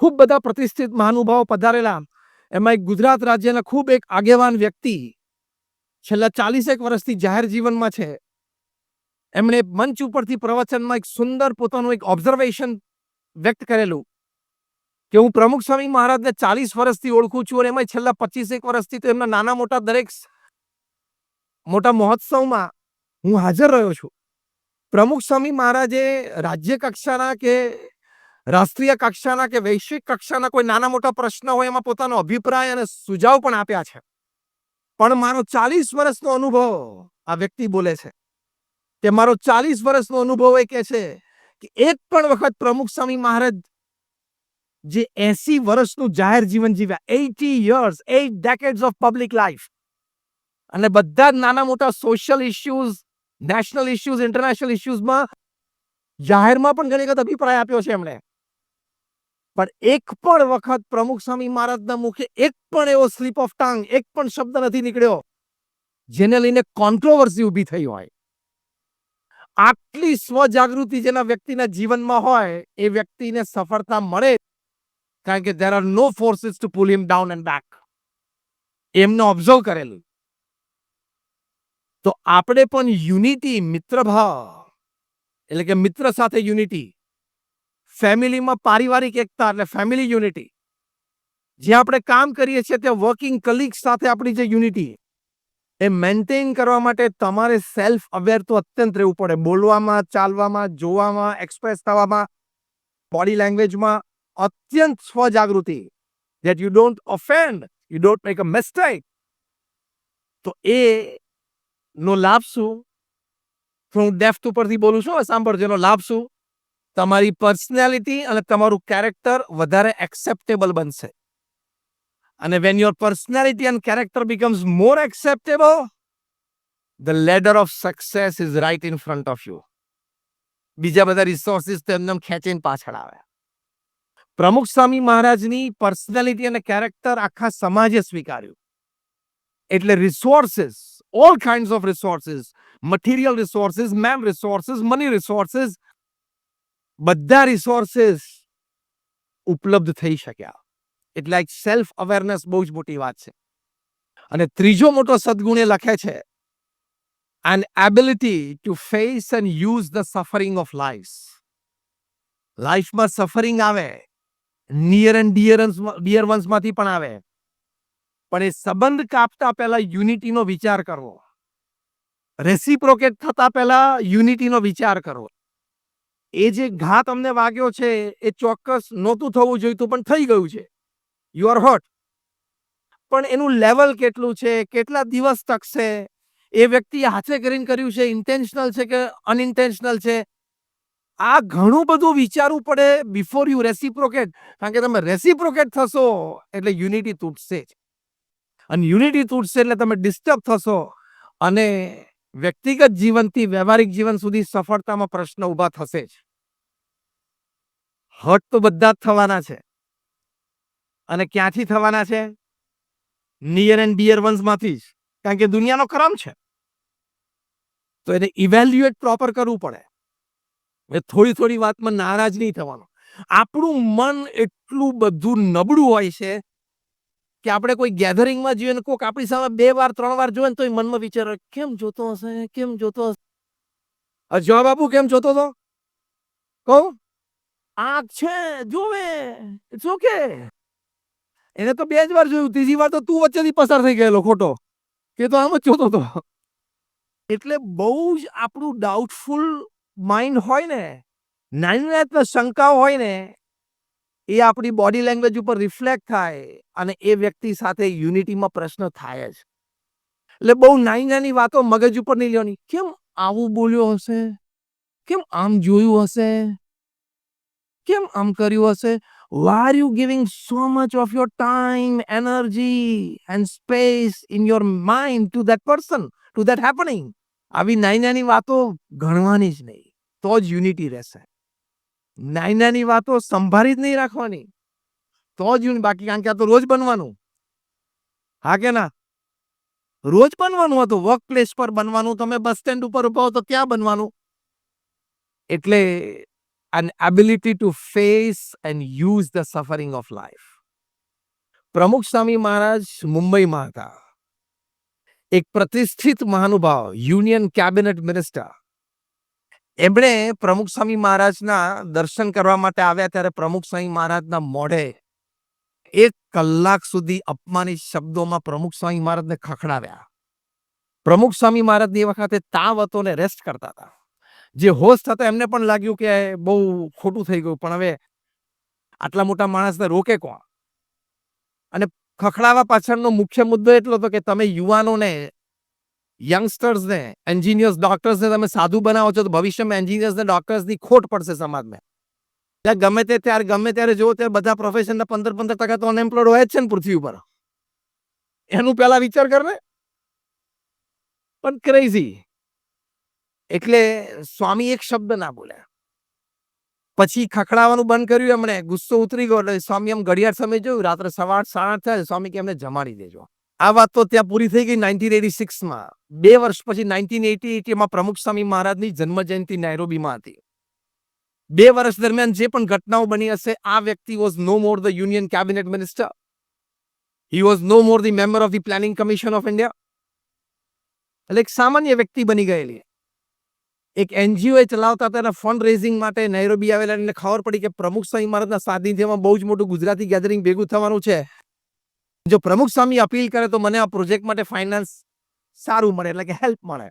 ખૂબ બધા પ્રતિષ્ઠિત મહાનુભાવો પધારેલા. એમાં એક ગુજરાત રાજ્યના ખૂબ એક આગેવાન વ્યક્તિ છેલ્લા 40 વર્ષથી જાહેર જીવનમાં છે. એમણે મંચ ઉપરથી પ્રવચનમાં એક સુંદર પોતાનું એક ઓબ્ઝર્વેશન વ્યક્ત કરેલું કે હું પ્રમુખ સ્વામી મહારાજને 40 વર્ષથી ઓળખું છું અને એમાં છેલ્લા 25 વર્ષથી તો એમના નાના મોટા દરેક મોટા મહોત્સવમાં હું હાજર રહ્યો છું. પ્રમુખ સ્વામી મહારાજે રાજ્ય કક્ષાના કે રાષ્ટ્રીય કક્ષાના કે વૈશ્વિક કક્ષાના કોઈ નાના મોટા પ્રશ્ન હોય એમાં પોતાનો અભિપ્રાય અને સુઝાવ પણ આપ્યા છે. પણ મારો 40 વર્ષનો અનુભવ આ વ્યક્તિ બોલે છે કે મારો 40 વર્ષનો અનુભવ એ કહે છે કે એક પણ વખત પ્રમુખ સ્વામી મહારાજ જે 80 વર્ષનું જાહેર જીવન જીવ્યા, 80 years, 8 decades of public life, અને બધા જ નાના મોટા social issues, national issues, international ઇશ્યુઝમાં જાહેરમાં પણ ઘણી વખત અભિપ્રાય આપ્યો છે એમણે. પણ એક પણ વખત પ્રમુખ સ્વામી મહારાજના મુખે એક પણ એવો સ્લીપ ઓફ ટંગ, એક પણ શબ્દ નથી નીકળ્યો જેને લઈને કોન્ટ્રોવર્સી ઊભી થઈ હોય. આટલી સ્વજાગૃતિ જેના વ્યક્તિના જીવનમાં હોય એ વ્યક્તિને સફળતા મળે, કારણ કે there are no forces to pull him down and back. એમને ઓબ્ઝર્વ કરેલું. તો આપણે પણ યુનિટી, મિત્રભાવ, એટલે કે મિત્ર સાથે યુનિટી, ફેમિલીમાં પારિવારિક એકતા એટલે ફેમિલી યુનિટી, જ્યાં આપણે કામ કરીએ છીએ ત્યાં વર્કિંગ કલીગ્સ સાથે આપણી જે યુનિટી એ મેન્ટેન કરવા માટે તમારે સેલ્ફ અવેર તો અત્યંત રહેવું પડે. બોલવામાં, ચાલવામાં, જોવામાં, એક્સપ્રેસ થવામાં, બોડી લેંગ્વેજમાં અત્યંત સ્વજાગૃતિ. that you don't offend, you don't make a mistake. તો એ નો લાભ શું? હું ડેફ્ટ ઉપરથી બોલું છું, સાંભળજો. એનો લાભ શું? તમારી પર્સનાલિટી અને તમારું કેરેક્ટર વધારે એક્સેપ્ટેબલ બનશે. અને when your personality and character becomes more acceptable, the ladder of success is right in front of you. બીજા બધા રિસોર્સિસ તો એમને ખેંચીને પાછળ આવે. પ્રમુખ સ્વામી મહારાજની પર્સનાલિટી અને કેરેક્ટર આખા સમાજે સ્વીકાર્યું. એટલે resources, all kinds of resources, material resources, man resources, money resources, બધા રિસોર્સિસ ઉપલબ્ધ થઈ શક્યા. એટલે એક સેલ્ફ અવેરનેસ બહુ જ મોટી વાત છે. અને ત્રીજો મોટો સદગુણ એ લખે છે, an ability to face and use the suffering of life. લાઈફમાં સફરિંગ આવે, નિયર એન્ડ ડિયર વન્સમાંથી પણ આવે, પણ એ સંબંધ કાપતા પહેલા યુનિટીનો વિચાર કરવો, રેસિપ્રોકેટ થતા પહેલા યુનિટીનો વિચાર કરવો. એ જે ઘા તમને વાગ્યો છે એ ચોક્કસ નહોતું થવું જોઈતું પણ થઈ ગયું છે, યુ આર હર્ટ. પણ એનું લેવલ કેટલું છે, કેટલા દિવસ ટકશે, એ વ્યક્તિ હાથે કરીને કર્યું છે, ઇન્ટેન્શનલ છે કે અનઇન્ટેન્શનલ છે, આ ઘણું બધું વિચારવું પડે બિફોર યુ રેસિપ્રોકેટ. કારણ કે તમે રેસિપ્રોકેટ થશો એટલે યુનિટી તૂટશે જ, અને યુનિટી તૂટશે એટલે તમે ડિસ્ટર્બ થશો, અને વ્યક્તિગત જીવનથી વ્યવહારિક જીવન સુધી સફળતામાં પ્રશ્ન ઊભા થશે જ. હર્ટ તો બધા જ થવાના છે, અને ક્યાંથી થવાના છે? નિયર એન્ડ ડિયર વન્સમાંથી જ, કારણ કે દુનિયાનો ક્રમ છે. તો એને ઇવેલ્યુએટ પ્રોપર કરવું પડે. એ થોડી થોડી વાતમાં નારાજ નહીં થવાનું. આપણું મન એટલું બધું નબળું હોય છે કે આપણે કોઈ ગેધરિંગમાં જઈએ ને કોઈક આપણી સામે 2 વાર 3 વાર જોવે ને તો મનમાં વિચાર હોય, કેમ જોતો હશે, કેમ જોતો હશે? જવાબ આપું કેમ જોતો હતો? કહું, આંખ છે જોવે, ઇટ્સ ઓકે. એને તો 2 જ વાર જોયું, ત્રીજી વાર તો તું વચ્ચેથી પસાર થઈ ગયેલો ખોટો, કે તો આમ જ જોતો હતો. એટલે બહુ જ આપણું ડાઉટફુલ માઇન્ડ હોય ને, નાની નાની શંકાઓ હોય ને, એ આપણી બોડી લેંગ્વેજ ઉપર રિફ્લેક્ટ થાય, અને એ વ્યક્તિ સાથે યુનિટીમાં પ્રશ્ન થાય જ. એટલે બહુ નાની નાની વાતો મગજ ઉપર નહીં લેવાની. કેમ આવું બોલ્યો હશે, કેમ આમ જોયું હશે, કેમ આમ કર્યું હશે? Why are you giving so much of your time, energy and space in your mind to that person, to that happening? આવી નાની નાની વાતો ગણવાની જ નહીં, તો જ યુનિટી રહેશે. નાની નાની વાતો સંભાળી જ નહીં રાખવાની, તો જ બાકી. કારણ કે આ તો રોજ બનવાનું, હા કે ના? રોજ બનવાનું હતું, વર્ક પ્લેસ પર બનવાનું, તમે બસ સ્ટેન્ડ ઉપર ઉભા હો તો ત્યાં બનવાનું. એટલે an ability to face and use the suffering of life. પ્રમુખ સ્વામી મહારાજ મુંબઈમાં હતા. એક પ્રતિષ્ઠિત મહાનુભાવ, યુનિયન કેબિનેટ મિનિસ્ટર, એમણે પ્રમુખ સ્વામી મહારાજના દર્શન કરવા માટે આવ્યા. ત્યારે પ્રમુખ સ્વામી મહારાજના મોઢે 1 કલાક સુધી અપમાનિત શબ્દોમાં પ્રમુખ સ્વામી મહારાજને ખખડાવ્યા. પ્રમુખ સ્વામી મહારાજ એ વખતે તાવ હતો ને રેસ્ટ કરતા હતા. જે હોસ્ટ હતા એમને પણ લાગ્યું કે બહુ ખોટું થઈ ગયું, પણ હવે આટલા મોટા માણસને રોકે કોણ? અને ખખડાવા પાછળનો મુખ્ય મુદ્દો એટલો હતો કે તમે યુવાનોને, યંગસ્ટર્સને, એન્જિનિયર્સ, ડોક્ટર્સને તમે સાધુ બનાવો છો તો ભવિષ્યમાં એન્જિનિયર્સ ને ડોક્ટર્સની ખોટ પડશે સમાજમાં. ત્યાં ગમે ત્યારે જો ત્યારે બધા પ્રોફેશનના 15% તો અનએમ્પ્લોયડ હોય જ છે ને પૃથ્વી ઉપર. એનું પહેલા વિચાર કર ને. પણ ક્રેઝી. એટલે સ્વામી એક શબ્દ ના બોલ્યા. પછી ખખડાવાનું બંધ કર્યું એમણે, ગુસ્સો ઉતરી ગયો. એટલે સ્વામી એમ ઘડિયાળ સમય જોયું, રાત્રે 8:30 થયા. સ્વામી કે એમને જમાડી દેજો. આ વાત તો ત્યાં પૂરી થઈ ગઈ 1986માં. 2 વર્ષ પછી 1988માં પ્રમુખ સ્વામી મહારાજની જન્મ જયંતિ નાયરોબીમાં હતી. 2 વર્ષ દરમિયાન જે પણ ઘટનાઓ બની હશે, આ વ્યક્તિ was no more the union cabinet minister. He was no more the member of the planning commission of India. એટલે એક સામાન્ય વ્યક્તિ બની ગયેલી. એક એનજીઓ ચલાવતા હતા, ફંડ રેઝિંગ માટે નૈરોબી આવેલા. એને ખબર પડી કે પ્રમુખ સ્વામી મહારાજના સાનિધ્યમાં બહુ જ મોટું ગુજરાતી ગેધરિંગ ભેગું થવાનું છે. જો પ્રમુખ સ્વામી અપીલ કરે તો મને આ પ્રોજેક્ટ માટે ફાઇનાન્સ સારું મળે, એટલે કે હેલ્પ મળે.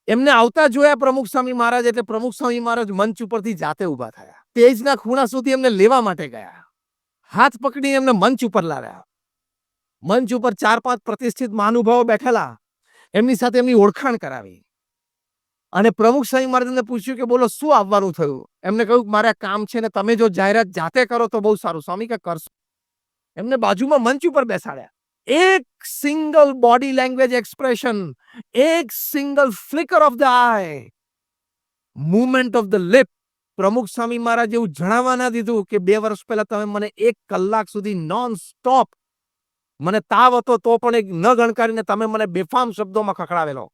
એમને આવતા જોયા પ્રમુખ સ્વામી મહારાજ, એટલે પ્રમુખ સ્વામી મહારાજ મંચ ઉપરથી જાતે ઊભા થયા. સ્ટેજના ખૂણા સુધી એમને લેવા માટે ગયા, હાથ પકડીને એમને મંચ ઉપર લાવ્યા. મંચ ઉપર 4-5 પ્રતિષ્ઠિત મહાનુભાવો બેઠેલા, એમની સાથે એમની ઓળખાણ કરાવી. અને પ્રમુખ સ્વામી મહારાજને પૂછ્યું કે બોલો શું આવવાનું થયું? એમને કહ્યું મારે કામ છે ને તમે જો જાહેરાત જાતે કરો તો બહુ સારું. સ્વામી કે કરશો. એમને બાજુમાં મંચ ઉપર બેસાડ્યા. એક સિંગલ બોડી લેંગ્વેજ એક્સપ્રેશન, એક single flicker of the eye, movement of the lip, Pramukh Swami મહારાજ એવું જણાવવા ના દીધું કે 2 વર્ષ પહેલા તમે મને 1 કલાક સુધી નોન સ્ટોપ, મને તાવ હતો તો પણ એક ન ગણકારીને તમે મને બેફામ શબ્દોમાં ખખડાવેલો.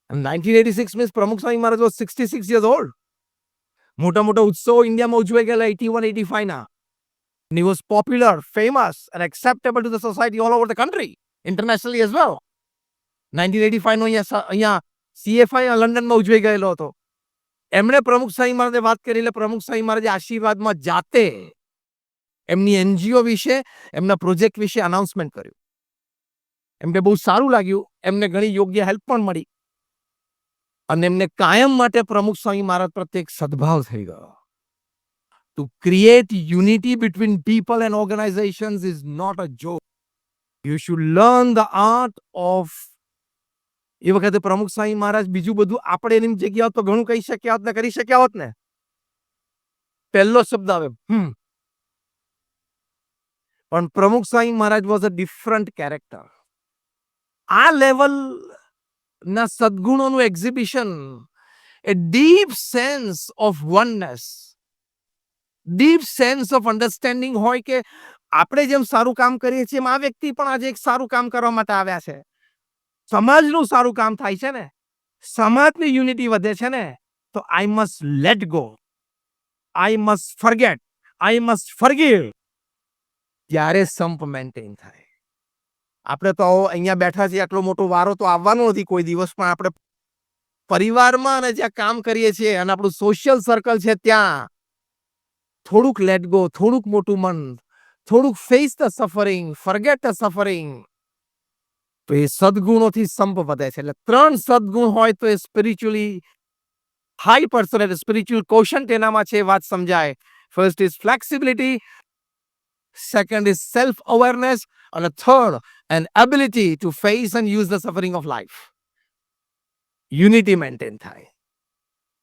1986 means પ્રમુખ સ્વામી મહારાજ was 66 years old. મોટા મોટા ઉત્સવો ઇન્ડિયામાં ઉજવાઈ ગયેલા 81-85 ના. And he was popular, famous and acceptable to the society all over the country, internationally as well. 1985 નો અહીંયા CFI લંડનમાં ઉજવાઈ ગયેલો હતો. એમણે પ્રમુખ સ્વામી મહારાજે વાત કરી, એટલે પ્રમુખ સ્વામી મહારાજે આશીર્વાદમાં જાતે એમની એનજીઓ વિશે, એમના પ્રોજેક્ટ વિશે અનાઉન્સમેન્ટ કર્યું. એમને બહુ સારું લાગ્યું, એમને ઘણી યોગ્ય હેલ્પ પણ મળી, અને એમને કાયમ માટે પ્રમુખ સ્વામી મહારાજ પ્રત્યે એક સદભાવ થઈ ગયો. To create unity between people and organizations is not a joke. You should learn the art of એ વખતે પ્રમુખ સ્વામી મહારાજ બીજું બધું આપણે એની જગ્યા હોત તો ઘણું કહી શક્યા હોત ને કરી શક્યા હોત ને. પહેલો શબ્દ આવે પણ પ્રમુખ સ્વામી મહારાજ વોઝ અ ડિફરન્ટ કેરેક્ટર. આ લેવલ ના સદગુણોનું exhibition, a deep sense of oneness, deep sense of understanding હોય કે આપણે જેમ સારું કામ કરીએ છીએ એમ આ વ્યક્તિ પણ આજે એક સારું કામ કરવા માટે આવ્યા છે. સમાજનું સારું કામ થાય છે ને, સમાજની યુનિટી વધે છે ને, તો I must let go, I must forget, I must forgive, ત્યારે સંપ મેન્ટેન થાય. આપણે તો અહીંયા બેઠા છીએ, આટલો મોટો વારો તો આવવાનો નથી કોઈ દિવસ, પણ આપણે પરિવારમાં અને જ્યાં કામ કરીએ છીએ અને આપણું સોશિયલ સર્કલ છે ત્યાં થોડુંક લેટ ગો, થોડુંક મોટું મન, થોડુંક face the suffering, forget the suffering, તો એ સદગુણોથી સંપ વધે છે. એટલે 3 સદગુણ હોય તો એ સ્પિરિચ્યુઅલી હાઈ પર્સન, એટલે સ્પિરિચ્યુઅલ કોશન્ટ એનામાં છે, વાત સમજાય. First is flexibility, second is self awareness, અને third an ability to face and use the suffering of life. Unity maintain થાય.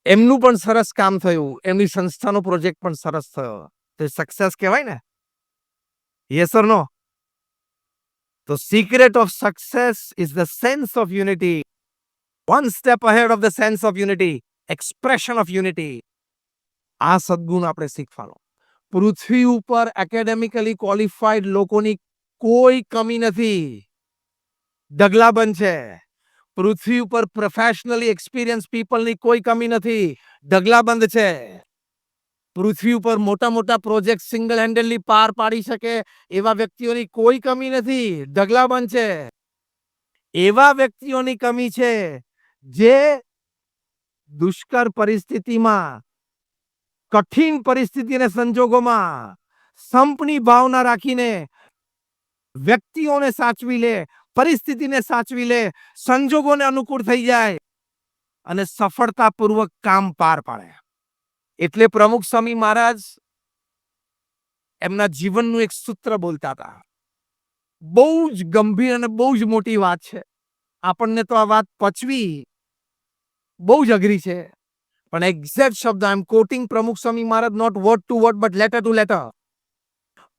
એમનું પણ સરસ કામ થયું, એમની સંસ્થાનો પ્રોજેક્ટ પણ સરસ થયો, તો સક્સેસ કહેવાય ને. Yes or no? તો secret of success is the sense of unity. One step ahead of the sense of unity, expression of unity. આ સદગુણ આપણે શીખવાનો. પૃથ્વી ઉપર એકેડેમિકલી ક્વોલિફાઈડ લોકોની કોઈ કમી નથી, ઢગલાબંધ છે. પૃથ્વી ઉપર પ્રોફેશનલી એક્સપિરિયન્સ પીપલની કોઈ કમી નથી, ઢગલાબંધ છે. પૃથ્વી ઉપર મોટા મોટા પ્રોજેક્ટ સિંગલ હેન્ડેડલી પાર પાડી શકે એવા વ્યક્તિઓની કોઈ કમી નથી, ઢગલાબંધ છે. એવા વ્યક્તિઓની કમી છે જે દુષ્કર પરિસ્થિતિમાં, કઠિન પરિસ્થિતિ અને સંજોગોમાં સંપની ભાવના રાખીને વ્યક્તિઓને સાચવી લે, પરિસ્થિતિને સાચવી લે, સંજોગોને અનુકૂળ થઈ જાય અને સફળતાપૂર્વક કામ પાર પાડે. એટલે પ્રમુખ સ્વામી મહારાજ એમના જીવનનું એક સૂત્ર બોલતા હતા. બહુ જ ગંભીર અને બહુ જ મોટી વાત છે. આપણને તો આ વાત પચવી બહુ જ અઘરી છે, પણ એક્ઝેક્ટ શબ્દ, આઈ am quoting Pramukh Swami Maharaj, not word to word but letter to letter.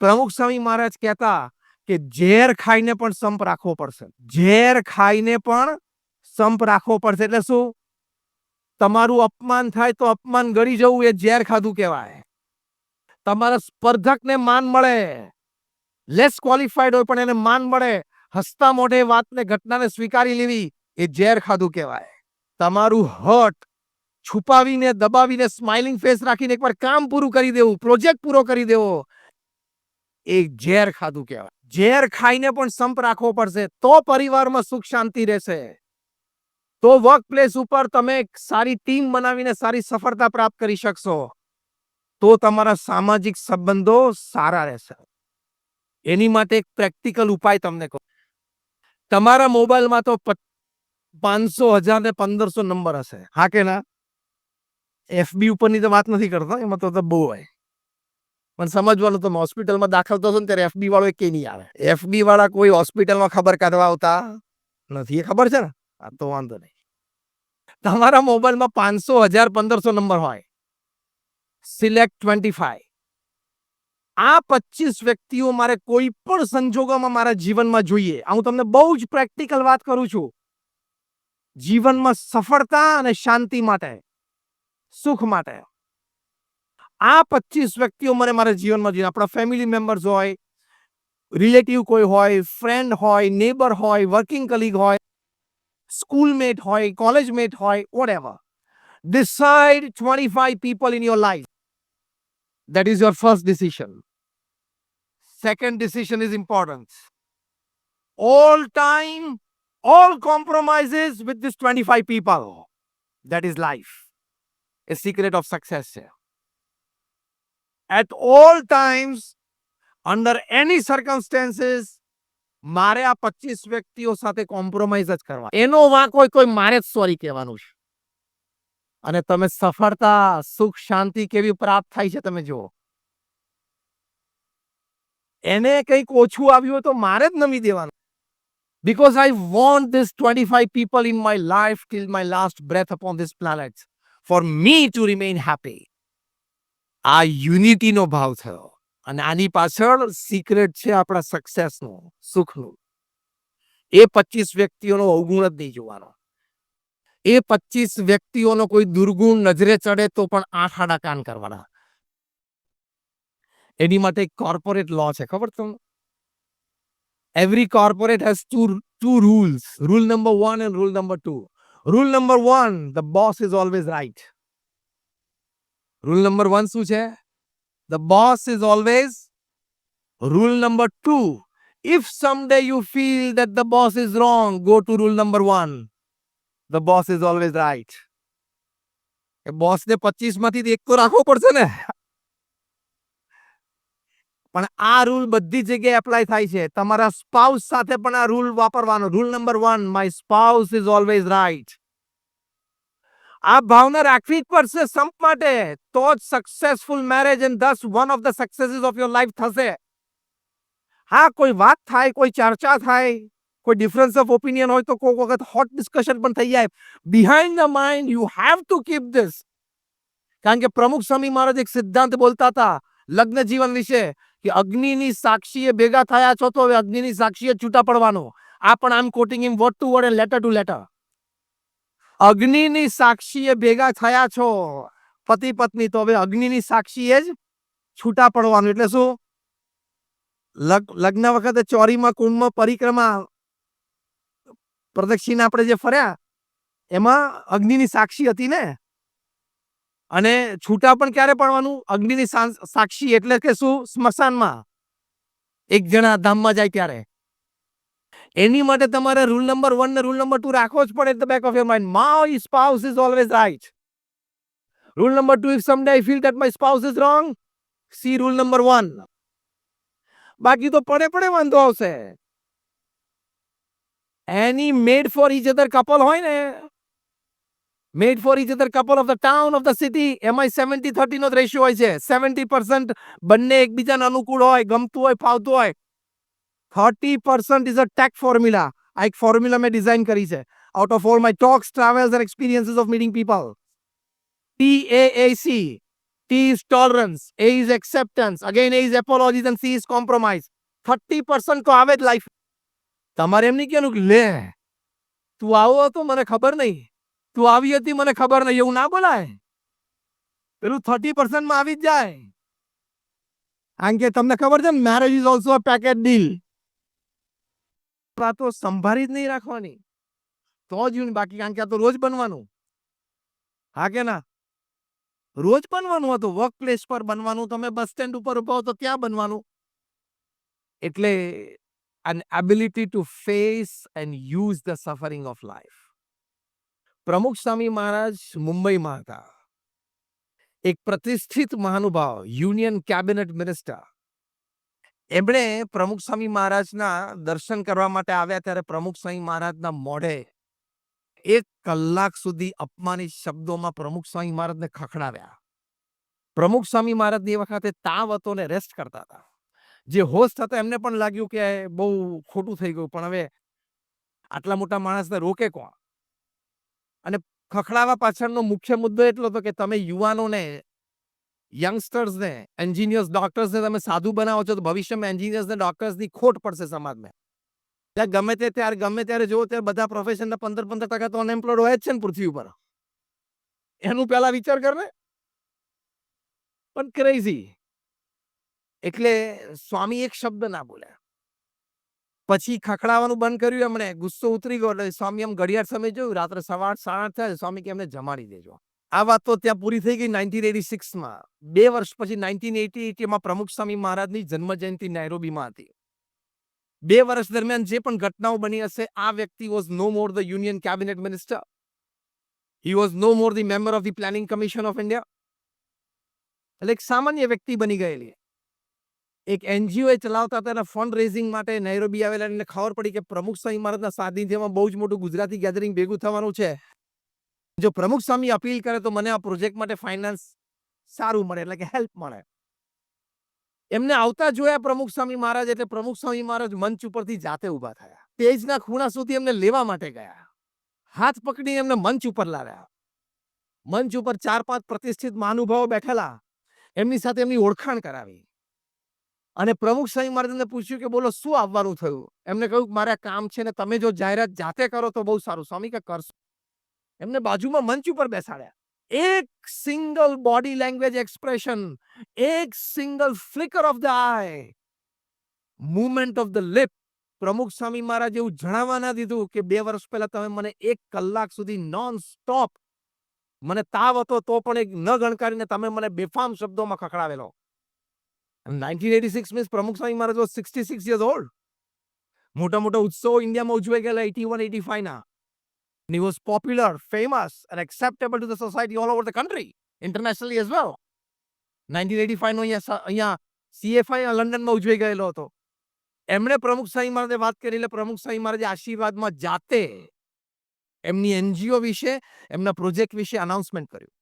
Pramukh Swami મહારાજ કહેતા કે ઝેર ખાઈને પણ સંપ રાખવો પડશે. ઝેર ખાઈને પણ સંપ રાખવો પડશે. એટલે શું? તમારું અપમાન થાય તો અપમાન ગળી જવું એ ઝેર ખાધું કહેવાય. તમારા સ્પર્ધકને માન મળે, લેસ ક્વોલિફાઈડ હોય પણ એને માન મળે, હસતા મોઢે વાતને, ઘટનાને સ્વીકારી લેવી, એ ઝેર ખાધું કહેવાય. તમારું હર્ટ છુપાવીને, દબાવીને, સ્માઇલિંગ ફેસ રાખીને એકવાર કામ પૂરું કરી દેવું, પ્રોજેક્ટ પૂરો કરી દેવો, એ ઝેર ખાધું કહેવાય. ઝેર ખાઈને પણ સંપ રાખવો પડશે, તો પરિવારમાં સુખ શાંતિ રહેશે, તો વર્ક પ્લેસ ઉપર તમે સારી ટીમ બનાવીને સારી સફળતા પ્રાપ્ત કરી શકશો, તો તમારા સામાજિક સંબંધો સારા રહેશે. એની માટે એક પ્રેક્ટિકલ ઉપાય તમને કહું. તમારા મોબાઈલમાં તો 500, 1000 ને 1500 નંબર હશે, હા કે ના? એફબી ઉપરની તો વાત નથી કરતો, એમાં તો બહુ હોય. પણ સમજવાનું, તમે હોસ્પિટલમાં દાખલ થશો ને ત્યારે એફબી વાળો એક નહીં આવે. એફબી વાળા કોઈ હોસ્પિટલમાં ખબર કાઢવા આવતા નથી, એ ખબર છે ને? આ તો વાંધો નહીં. તમારા મોબાઈલમાં 500, 1000, 1500 નંબર હોય. સિલેક્ટ 25. આ 25 વ્યક્તિઓ મારે કોઈ પણ સંજોગોમાં મારા જીવનમાં જોઈએ. હું તમને બહુ જ પ્રેક્ટિકલ વાત કરું છું. જીવનમાં સફળતા અને શાંતિ માટે, સુખ માટે. આ 25 વ્યક્તિઓ મને મારા જીવનમાં જોઈએ. આપણા ફેમિલી મેમ્બર્સ હોય, રિલેટિવ કોઈ હોય, ફ્રેન્ડ હોય, નેબર હોય, વર્કિંગ કલીગ હોય, સ્કૂલમેટ હોય, કોલેજમેટ હોય, whatever. Decide 25 people in your life. That is your first decision. Second decision is important. All time, all compromises with this 25 people. That is life. A secret of success. At all times, under any circumstances, મારે આ 25 વ્યક્તિઓ સાથે compromise જ કરવા. એનો વાંક હોય કોઈ મારે જ સોરી કહેવાનું છે. અને તમે સફળતા, સુખ, શાંતિ કેવી પ્રાપ્ત થાય છે તમે જુઓ. એને કંઈક ઓછું આવ્યું હોય તો મારે જ નમી દેવાનું. because I want this 25 people in my life till my last breath upon this planet for me to remain happy. આ યુનિટીનો ભાવ થયો અને આની પાછળ સિક્રેટ છે આપણા સક્સેસનો, સુખનું. એ 25 વ્યક્તિઓનો અવગુણ જ નહીં જોવાનો. એ 25 વ્યક્તિઓનો કોઈ દુર્ગુણ નજરે ચડે તો પણ આંખ આડા કાન કરવાના. એની માટે એક કોર્પોરેટ લો છે, ખબર તમને? Every corporate has two rules. Rule number 1 and rule number 2. Rule number 1, the boss is always right. Rule number 1 શું છે? The boss is always. Rule number 2, if someday you feel that the boss is wrong, go to rule number 1. The boss is always right. એ બોસને 25 માંથી એક તો રાખવો પડશે ને. પણ આ રૂલ બધી જગ્યાએ એપ્લાય થાય છે. તમારા સ્પાઉસ સાથે પણ આ રૂલ વાપરવાનો. Rule number 1, my spouse is always right. આ ભાવના રાખવી જ પડશે સંપ માટે, તો જ successful marriage and thus one of the successes of your life થશે. હા, કોઈ વાત થાય, કોઈ ચર્ચા થાય, કોઈ ડિફરન્સ ઓફ ઓપિનિયન હોય તો કોઈ વખત હોટ ડિસ્કશન પણ થઈ જાય. Behind the mind you have to keep this. કારણ કે પ્રમુખ સ્વામી મહારાજ એક સિદ્ધાંત બોલતા હતા લગ્ન જીવન વિશે કે અગ્નિની સાક્ષીએ ભેગા થયા છો તો હવે અગ્નિની સાક્ષીએ છૂટા પડવાનો. આ પણ I am quoting him word to word and letter to letter. અગ્નિની સાક્ષીએ ભેગા થયા છો પતિ પત્ની, તો હવે અગ્નિની સાક્ષીએ જ છૂટા પડવાનું. એટલે શું? લગ્ન વખતે ચોરીમાં કુંભમાં પરિક્રમા પ્રદક્ષિણા આપણે જે ફર્યા એમાં અગ્નિની સાક્ષી હતી ને. અને છૂટા પણ ક્યારે પડવાનું? અગ્નિની સાક્ષી એટલે કે શું? સ્મશાનમાં એક જણા ધામમાં જાય ત્યારે. એની માટે તમારે રૂલ નંબર 1 ને રૂલ નંબર 2 રાખવો જ પડે. At the back of your mind, my spouse is always right. Rule number 2, if someday I feel that my spouse is wrong, see rule number 1. બાકી તો પડે પડે વાંધો આવશે. એની made for each other couple હોય ને, made for each other couple of the town of the city, એમાં 70-30 નો રેશિયો હોય છે. 70% બંને એકબીજાને અનુકૂળ હોય, ગમતું હોય, ફાવતું હોય. 30% is a tech formula. આ એક ફોર્મ્યુલા મેં ડિઝાઇન કરી છે. Out of all my talks, travels and experiences of meeting people, TAAC. T is tolerance, A is acceptance, again A is apologies and C is compromise. 30% તો આવે જ life. તમારે એમ નહીં કહેવાનું કે લે તું આવો હતો મને ખબર નહીં, તું આવી હતી મને ખબર નહીં, એવું ના બોલાય. પેલું 30% માં આવી જ જાય. કારણ કે તમને ખબર છે ને, marriage is also a package deal. વાતો સંભાળી જ નહીં રાખવાની તો જ બાકી. કારણ કે આ તો રોજ બનવાનું. હા કે ના? રોજ બનવાનું હતું. વર્ક પ્લેસ પર બનવાનું, તમે બસ સ્ટેન્ડ ઉપર ઉભા હો તો ત્યાં બનવાનું. એટલે an ability to face and use the suffering of life. પ્રમુખ સ્વામી મહારાજ મુંબઈમાં હતા. એક પ્રતિષ્ઠિત મહાનુભાવ, યુનિયન કેબિનેટ મિનિસ્ટર. એમણે પ્રમુખ સ્વામી મહારાજના દર્શન કરવા માટે આવ્યા ત્યારે પ્રમુખ સ્વામી મહારાજના મોઢે 1 કલાક સુધી અપમાનિત શબ્દોમાં પ્રમુખ સ્વામી મહારાજને ખખડાવ્યા. પ્રમુખ સ્વામી મહારાજ એ વખતે તાવ હતો ને રેસ્ટ કરતા હતા. જે હોસ્ટ હતા એમને પણ લાગ્યું કે બહુ ખોટું થઈ ગયું, પણ હવે આટલા મોટા માણસને રોકે કોણ? અને ખખડાવા પાછળનો મુખ્ય મુદ્દો એટલો હતો કે તમે યુવાનોને, યંગસ્ટર્સને, એન્જિનિયર્સ, ડોક્ટર્સને તમે સાધુ બનાવો છો તો ભવિષ્યમાં એન્જિનિયર્સને, ડોક્ટર્સની ખોટ પડશે સમાજમાં. ત્યાં ગમે ત્યારે જુઓ ત્યારે બધા પ્રોફેશનના 15% તો અનએમ્પ્લોયડ હોય જ છે ને પૃથ્વી ઉપર. એનું પહેલા વિચાર કર ને. પણ ક્રેઝી. એટલે સ્વામી એક શબ્દ ના બોલ્યા. પછી ખખડાવાનું બંધ કર્યું એમણે. ગુસ્સો ઉતરી ગયો એટલે સ્વામી એમ ઘડિયાળ સમય જોયું, રાત્રે 7:30 થયા. સ્વામી કે એમને જમાડી દેજો. આ વાત તો ત્યાં પૂરી થઈ ગઈ 1986માં. 2 વર્ષ પછી 1988માં પ્રમુખ સ્વામી મહારાજની જન્મ જયંતિ નાયરોબીમાં હતી. 2 વર્ષ દરમિયાન જે પણ ઘટનાઓ બની હશે, આ વ્યક્તિ was no more the union cabinet minister. He was no more the member of the planning commission of India. એટલે એક સામાન્ય વ્યક્તિ બની ગયેલી. એક એનજીઓ ચલાવતા હતા, એના ફંડ રેઝિંગ માટે નૈરોબી આવેલા. એને ખબર પડી કે પ્રમુખ સ્વામી મહારાજના સાનિધ્યમાં બહુ જ મોટું ગુજરાતી ગેધરિંગ ભેગું થવાનું છે. જો પ્રમુખ સ્વામી અપીલ કરે તો મને આ પ્રોજેક્ટ માટે ફાઇનાન્સ સારું મળે, એટલે કે હેલ્પ મળે. એમને આવતા જોયા પ્રમુખ સ્વામી મહારાજ એટલે પ્રમુખ સ્વામી મહારાજ મંચ ઉપરથી જાતે ઊભા થયા. સ્ટેજના ખૂણા સુધી એમને લેવા માટે ગયા. હાથ પકડીને એમને મંચ ઉપર લાવ્યા. મંચ ઉપર 4-5 પ્રતિષ્ઠિત મહાનુભાવો બેઠેલા. એમની સાથે એમની ઓળખાણ કરાવી. અને પ્રમુખ સ્વામી મહારાજને પૂછ્યું કે બોલો શું આવવાનું થયું? એમને કહ્યું કે મારે આ કામ છે ને તમે જો જાહેરાત જાતે કરો તો બહુ સારું. સ્વામી કે કરશો. એમને બાજુમાં મંચ ઉપર બેસાડ્યા. એક સિંગલ બોડી લેંગ્વેજ એક્સપ્રેશન, એક single flicker of the eye, movement of the lip, Pramukh Swami મહારાજ એવું જણાવવા ના દીધું કે 2 વર્ષ પહેલા તમે મને 1 કલાક સુધી નોન સ્ટોપ, મને તાવ હતો તો પણ એક ન ગણકારીને તમે મને બેફામ શબ્દોમાં ખખડાવેલો. 1986 means પ્રમુખ સ્વામી મહારાજ was 66 years old. મોટા મોટા ઉત્સવો ઇન્ડિયામાં ઉજવાઈ ગયેલા 81-85 ના. And he was popular, famous and acceptable to the society all over the country, internationally as well. 1985 નો અહીંયા CFI લંડનમાં ઉજવાઈ ગયેલો હતો. એમણે પ્રમુખ સ્વામી મહારાજે વાત કરી એટલે પ્રમુખ સ્વામી મહારાજે આશીર્વાદમાં જાતે એમની NGO વિશે, એમના પ્રોજેક્ટ વિશે અનાઉન્સમેન્ટ કર્યું.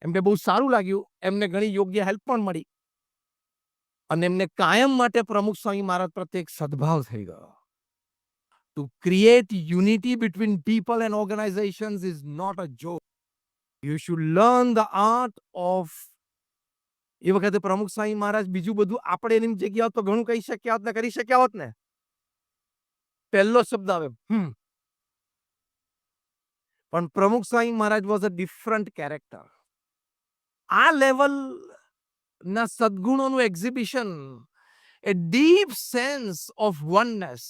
એમને બહુ સારું લાગ્યું. એમને ઘણી યોગ્ય હેલ્પ પણ મળી. અને એમને કાયમ માટે પ્રમુખ સ્વામી મહારાજ પ્રત્યે એક સદભાવ થઈ ગયો. To create unity between people and organizations is not a joke. You should learn the art of. એ વખતે પ્રમુખ સ્વામી મહારાજ બીજું બધું આપણે એની જગ્યા તો ઘણું કહી શક્યા હોત ને કરી શક્યા હોત ને. પહેલો શબ્દ આવે પણ પ્રમુખ સ્વામી મહારાજ વોઝ અ ડિફરન્ટ કેરેક્ટર. આ લેવલ ના સદગુણોનું exhibition, a deep sense of oneness,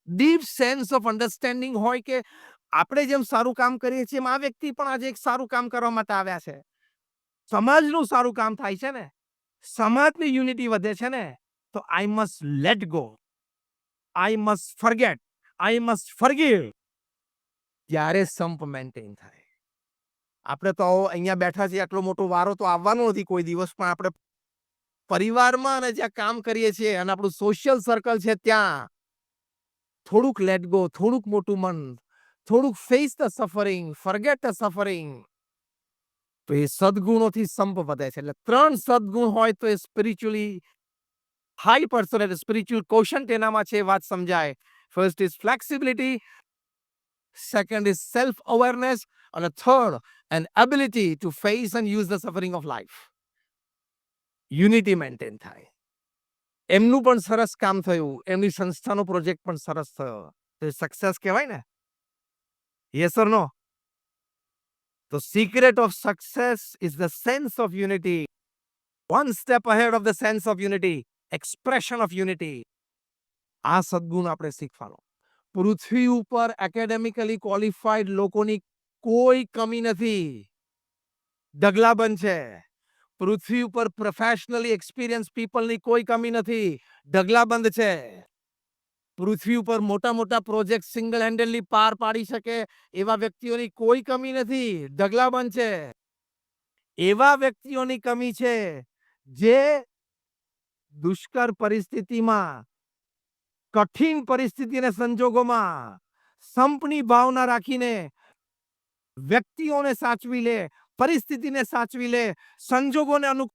deep sense of understanding હોય કે આપણે જેમ સારું કામ કરીએ છીએ એમ આ વ્યક્તિ પણ આજે એક સારું કામ કરવા માટે આવ્યા છે. સમાજનું સારું કામ થાય છે ને, સમાજની યુનિટી વધે છે ને, તો I must let go, I must forget, I must forgive. ત્યારે સંપ મેન્ટેન થાય. આપણે તો અહીંયા બેઠા છીએ, આટલો મોટો વારો તો આવવાનો નથી કોઈ દિવસ, પણ આપણે પરિવારમાં અને જ્યાં કામ કરીએ છીએ અને આપણું સોશિયલ સર્કલ છે ત્યાં થોડુંક લેટ ગો, થોડુંક મોટું મન, થોડુંક face the suffering, forget the suffering, તો એ સદગુણોથી સંપ વધે છે. એટલે 3 સદગુણ હોય તો એ સ્પિરિચ્યુઅલી હાઈ પર્સન, એટલે સ્પિરિચ્યુઅલ કોશન્ટ એનામાં છે, વાત સમજાય. First is flexibility, second is self awareness, and a third an ability to face and use the suffering of life. Unity maintain થાય. એમનું પણ સરસ કામ થયું, એમની સંસ્થાનો પ્રોજેક્ટ પણ સરસ થયો, તો સક્સેસ કહેવાય ને. Yes or no? The secret of success is the sense of unity. One step ahead of the sense of unity, expression of unity. આ સદગુણ આપણે શીખવાનો. પૃથ્વી ઉપર એકેડેમિકલી ક્વોલિફાઈડ લોકોની કોઈ કમી નથી, ઢગલાબંધ છે. પૃથ્વી ઉપર પ્રોફેશનલી એક્સપિરિયન્સ પીપલની કોઈ કમી નથી, ઢગલાબંધ છે. પૃથ્વી ઉપર મોટા મોટા પ્રોજેક્ટ સિંગલ હેન્ડેડલી પાર પાડી શકે એવા વ્યક્તિઓની કોઈ કમી નથી, ઢગલાબંધ છે. એવા વ્યક્તિઓની કમી છે જે દુષ્કર પરિસ્થિતિમાં, કઠિન પરિસ્થિતિના સંજોગોમાં સંપની ભાવના રાખીને વ્યક્તિઓને સાચવી લે, પરિસ્થિતિને સાચવી લે, સંજોગોને